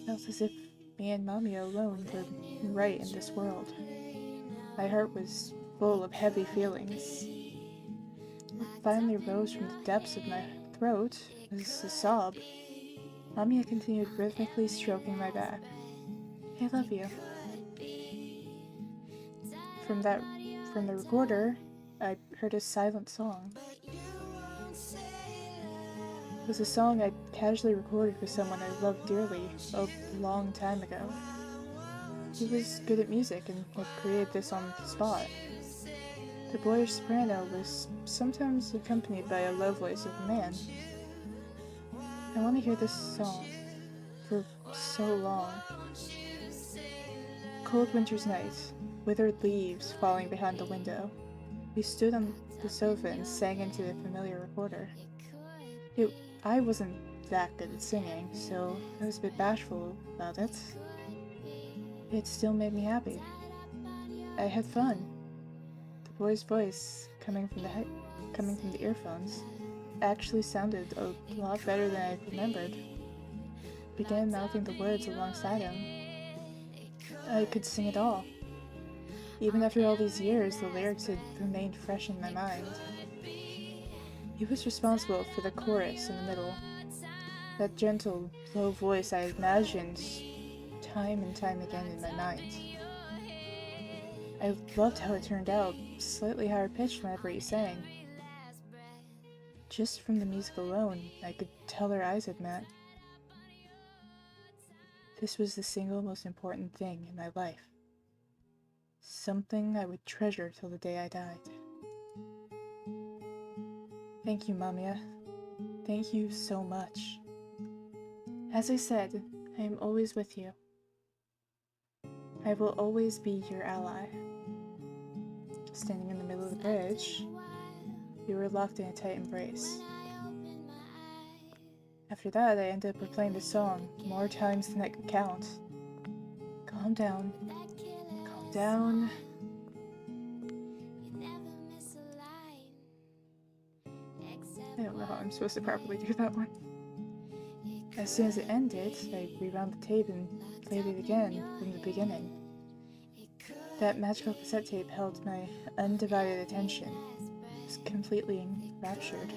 Felt as if me and Mamiya alone were right in this world. My heart was full of heavy feelings. What finally rose from the depths of my throat was a sob. Mamiya continued rhythmically stroking my back. I love you. From the recorder, I heard a silent song. It was a song I'd casually recorded with someone I loved dearly a long time ago. He was good at music and had created this on the spot. The boyish soprano was sometimes accompanied by a low voice of a man. I want to hear this song for so long. Cold winter's night, withered leaves falling behind the window. We stood on the sofa and sang into the familiar recorder. I wasn't that good at singing, so I was a bit bashful about it. It still made me happy. I had fun. The boy's voice, coming from the earphones, actually sounded a lot better than I remembered. I began mouthing the words alongside him. I could sing it all. Even after all these years, the lyrics had remained fresh in my mind. He was responsible for the chorus in the middle. That gentle, low voice I imagined time and time again in my mind. I loved how it turned out, slightly higher pitched whenever he sang. Just from the music alone, I could tell their eyes had met. This was the single most important thing in my life. Something I would treasure till the day I died. Thank you, Mamiya. Thank you so much. As I said, I am always with you. I will always be your ally. Standing in the middle of the bridge, we were locked in a tight embrace. After that, I ended up replaying the song more times than I could count. Calm down. Calm down. I don't know how I'm supposed to properly do that one. As soon as it ended, I rewound the tape and played it again from the beginning. That magical cassette tape held my undivided attention. I was completely enraptured.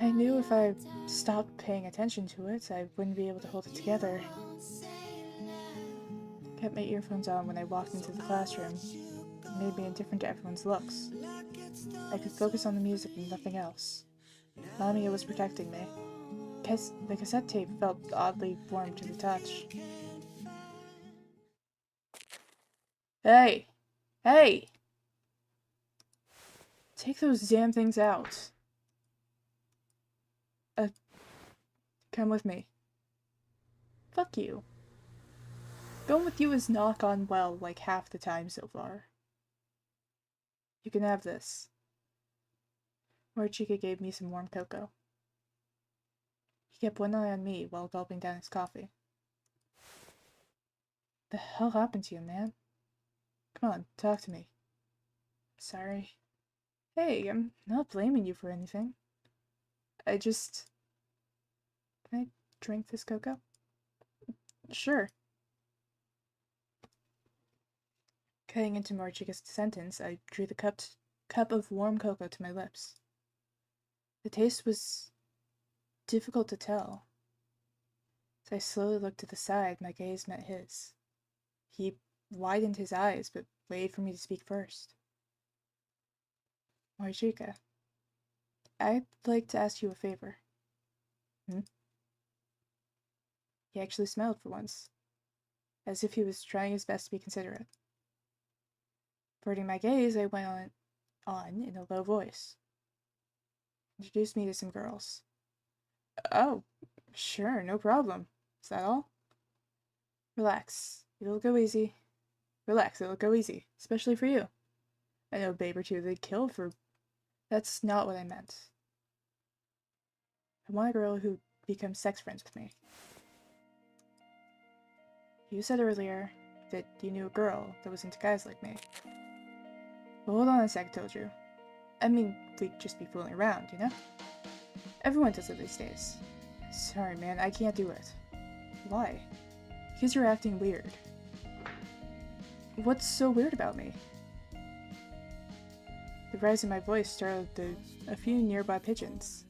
I knew if I stopped paying attention to it, I wouldn't be able to hold it together. I kept my earphones on when I walked into the classroom. It made me indifferent to everyone's looks. I could focus on the music and nothing else. Mamiya was protecting me. The cassette tape felt oddly warm to the touch. Hey! Hey! Take those damn things out. Come with me. Fuck you. Going with you has not gone well like half the time so far. You can have this. Morchika gave me some warm cocoa. He kept one eye on me while gulping down his coffee. The hell happened to you, man? Come on, talk to me. Sorry. Hey, I'm not blaming you for anything. Can I drink this cocoa? Sure. Cutting into Morchika's sentence, I drew the cup of warm cocoa to my lips. The taste was difficult to tell. As I slowly looked to the side, my gaze met his. He widened his eyes, but waited for me to speak first. Morchika, I'd like to ask you a favor. He actually smiled for once, as if he was trying his best to be considerate. Averting my gaze, I went on in a low voice. Introduce me to some girls. Oh, sure, no problem. Is that all? Relax. It'll go easy. Relax, it'll go easy. Especially for you. I know a babe or two they'd kill for... That's not what I meant. I want a girl who becomes sex friends with me. You said earlier that you knew a girl that was into guys like me. Well, hold on a sec, Toju. I mean, we'd just be fooling around, you know? Everyone does it these days. Sorry, man, I can't do it. Why? Because you're acting weird. What's so weird about me? The rise in my voice startled a few nearby pigeons.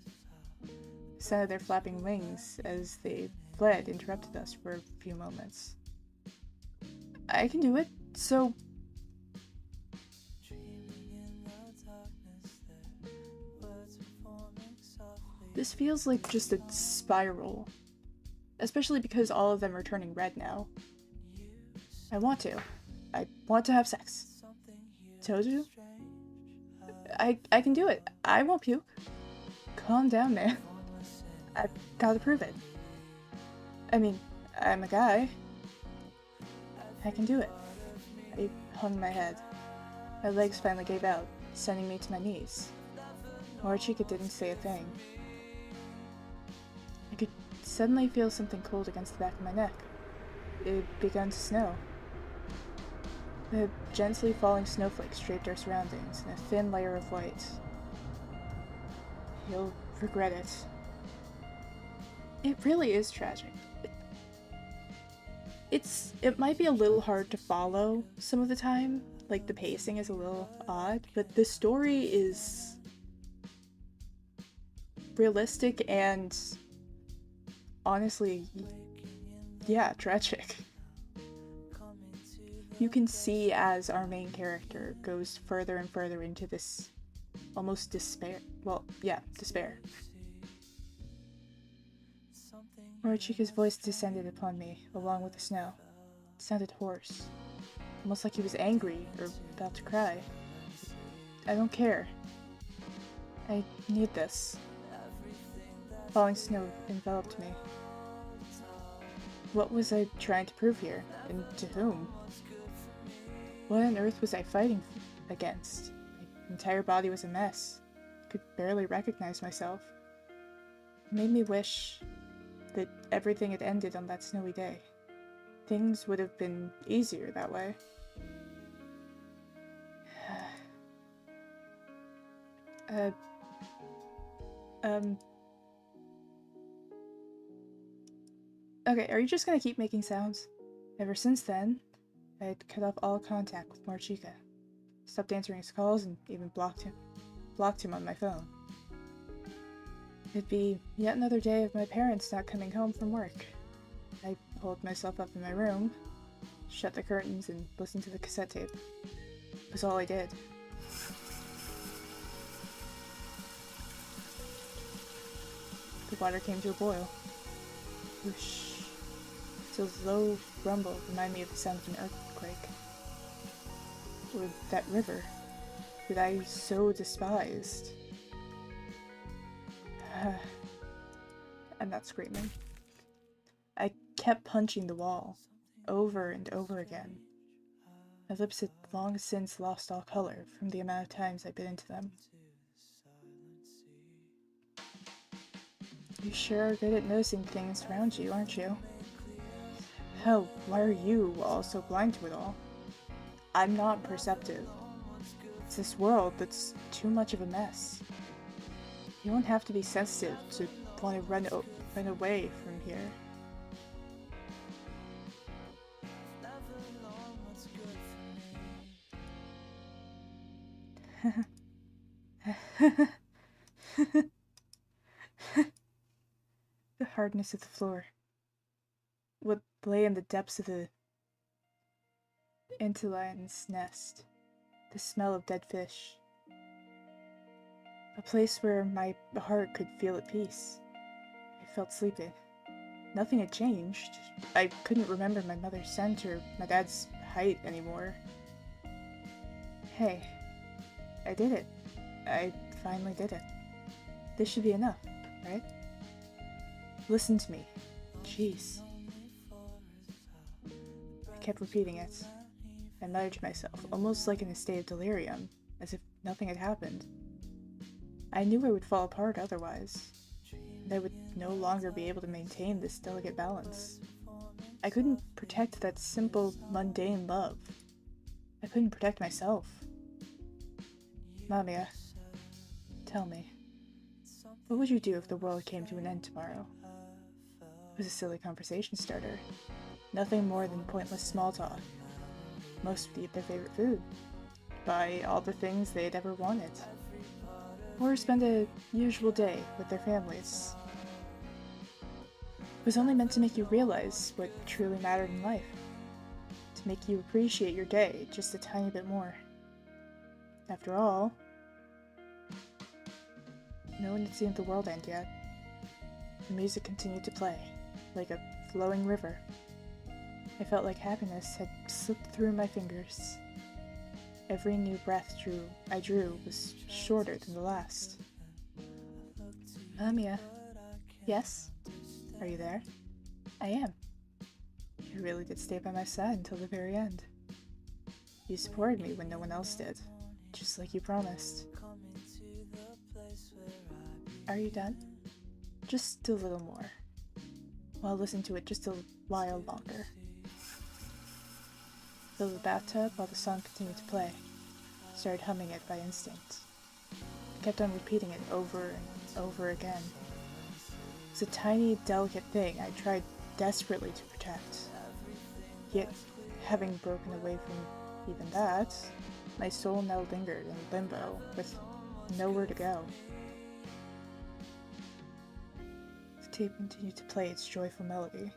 The sound of their flapping wings as they fled interrupted us for a few moments. I can do it, so... This feels like just a spiral. Especially because all of them are turning red now. I want to. I want to have sex. Toju? I can do it. I won't puke. Calm down, man. I've gotta prove it. I mean, I'm a guy. I can do it. I hung my head. My legs finally gave out, sending me to my knees. Morchika didn't say a thing. I could suddenly feel something cold against the back of my neck. It had begun to snow. The gently falling snowflakes draped our surroundings in a thin layer of white. You'll regret it. It really is tragic. It might be a little hard to follow some of the time, like the pacing is a little odd, but the story is realistic and honestly, yeah, tragic. You can see as our main character goes further and further into this almost despair. Well, yeah, despair. Morchika's voice descended upon me, along with the snow. It sounded hoarse, almost like he was angry or about to cry. I don't care. I need this. Falling snow enveloped me. What was I trying to prove here, and to whom? What on earth was I fighting against? My entire body was a mess. I could barely recognize myself. It made me wish that everything had ended on that snowy day. Things would have been easier that way. Okay, are you just gonna keep making sounds? Ever since then, I had cut off all contact with Morchika. Stopped answering his calls and even blocked him on my phone. It'd be yet another day of my parents not coming home from work. I holed myself up in my room, shut the curtains, and listened to the cassette tape. It was all I did. The water came to a boil. Whoosh. Its low rumble reminded me of the sound of an earthquake. Or that river that I so despised. I'm not screaming. I kept punching the wall, over and over again. My lips had long since lost all color from the amount of times I bit into them. You sure are good at noticing things around you, aren't you? Hell, why are you all so blind to it all? I'm not perceptive. It's this world that's too much of a mess. You don't have to be sensitive to want to run away from here. The hardness of the floor. What lay in the depths of the Antillion's nest. The smell of dead fish. A place where my heart could feel at peace. I felt sleepy. Nothing had changed. I couldn't remember my mother's scent or my dad's height anymore. Hey, I did it. I finally did it. This should be enough, right? Listen to me. Jeez. I kept repeating it. I muttered to myself, almost like in a state of delirium, as if nothing had happened. I knew I would fall apart otherwise, and I would no longer be able to maintain this delicate balance. I couldn't protect that simple, mundane love. I couldn't protect myself. Mamiya, tell me, what would you do if the world came to an end tomorrow? It was a silly conversation starter. Nothing more than pointless small talk. Most would eat their favorite food, buy all the things they had ever wanted, or spend a usual day with their families. It was only meant to make you realize what truly mattered in life, to make you appreciate your day just a tiny bit more. After all, no one had seen the world end yet. The music continued to play, like a flowing river. I felt like happiness had slipped through my fingers. Every new breath I drew was shorter than the last. Mamiya. Yes? Are you there? I am. You really did stay by my side until the very end. You supported me when no one else did, just like you promised. Are you done? Just a little more. I'll listen to it just a while longer. Filled the bathtub while the song continued to play. Started humming it by instinct. Kept on repeating it over and over again. It's a tiny, delicate thing I tried desperately to protect. Yet, having broken away from even that, my soul now lingered in limbo, with nowhere to go. The tape continued to play its joyful melody,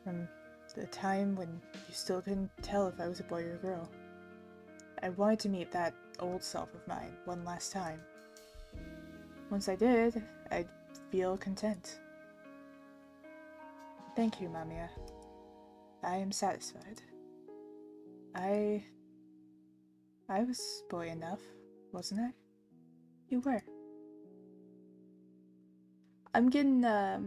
from the time when you still couldn't tell if I was a boy or a girl. I wanted to meet that old self of mine one last time. Once I did, I'd feel content. Thank you, Mamiya. I am satisfied. I was boy enough, wasn't I? You were. I'm getting, a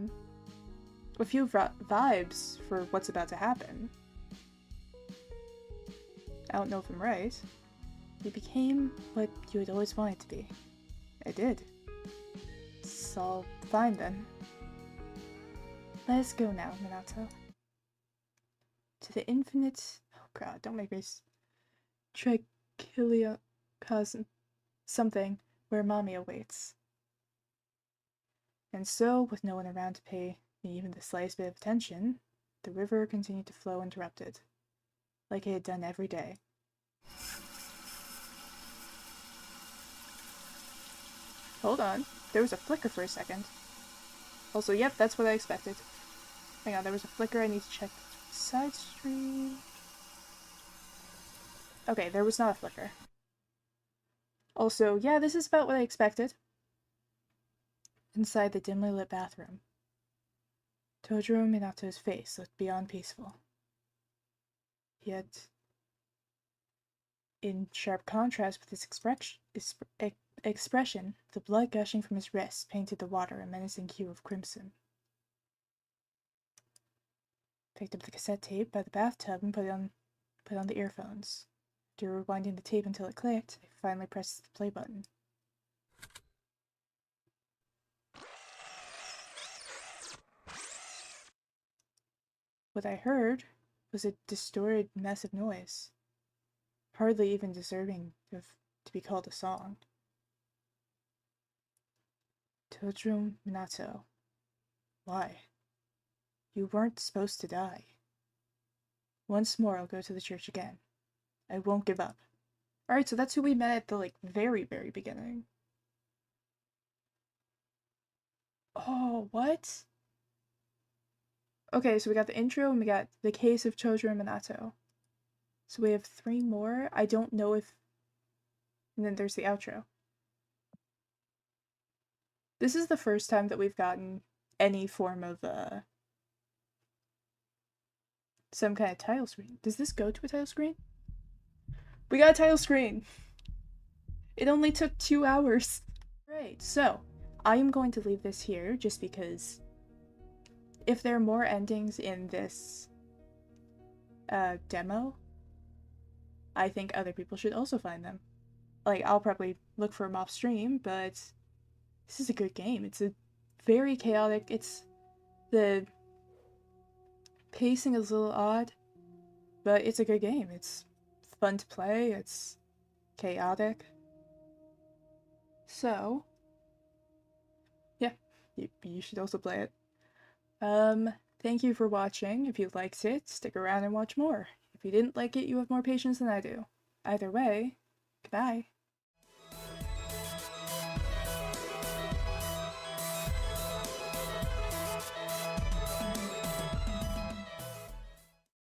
few vibes for what's about to happen. I don't know if I'm right. You became what you had always wanted to be. I did. It's all fine then. Let us go now, Minato. To the infinite... Oh god, don't make me... Trichiliocosm... something, where Mamiya waits. And so, with no one around to pay me even the slightest bit of attention, the river continued to flow uninterrupted, like it had done every day. Hold on, there was a flicker for a second. Also, yep, that's what I expected. Hang on, there was a flicker, I need to check side stream. Okay, there was not a flicker. Also, yeah, this is about what I expected. Inside the dimly lit bathroom, Tojiro Minato's face looked beyond peaceful. Yet, in sharp contrast with his expression, the blood gushing from his wrists painted the water a menacing hue of crimson. Picked up the cassette tape by the bathtub and put on the earphones. After rewinding the tape until it clicked, I finally pressed the play button. What I heard was a distorted mess of noise, hardly even deserving to be called a song. Tojiro Minato, why? You weren't supposed to die. Once more, I'll go to the church again. I won't give up. Alright, so that's who we met at the, very, very beginning. Oh, what? Okay, so we got the intro and we got the case of Tojiro Minato. So we have 3 more. I don't know if... And then there's the outro. This is the first time that we've gotten any form of, some kind of title screen. Does this go to a title screen? We got a title screen! It only took 2 hours. Right, so I am going to leave this here just because if there are more endings in this demo, I think other people should also find them. I'll probably look for them off stream, but this is a good game. It's a very chaotic, the pacing is a little odd, but it's a good game. It's fun to play, it's chaotic. So, yeah, you should also play it. Thank you for watching. If you liked it, stick around and watch more. If you didn't like it, you have more patience than I do. Either way, goodbye.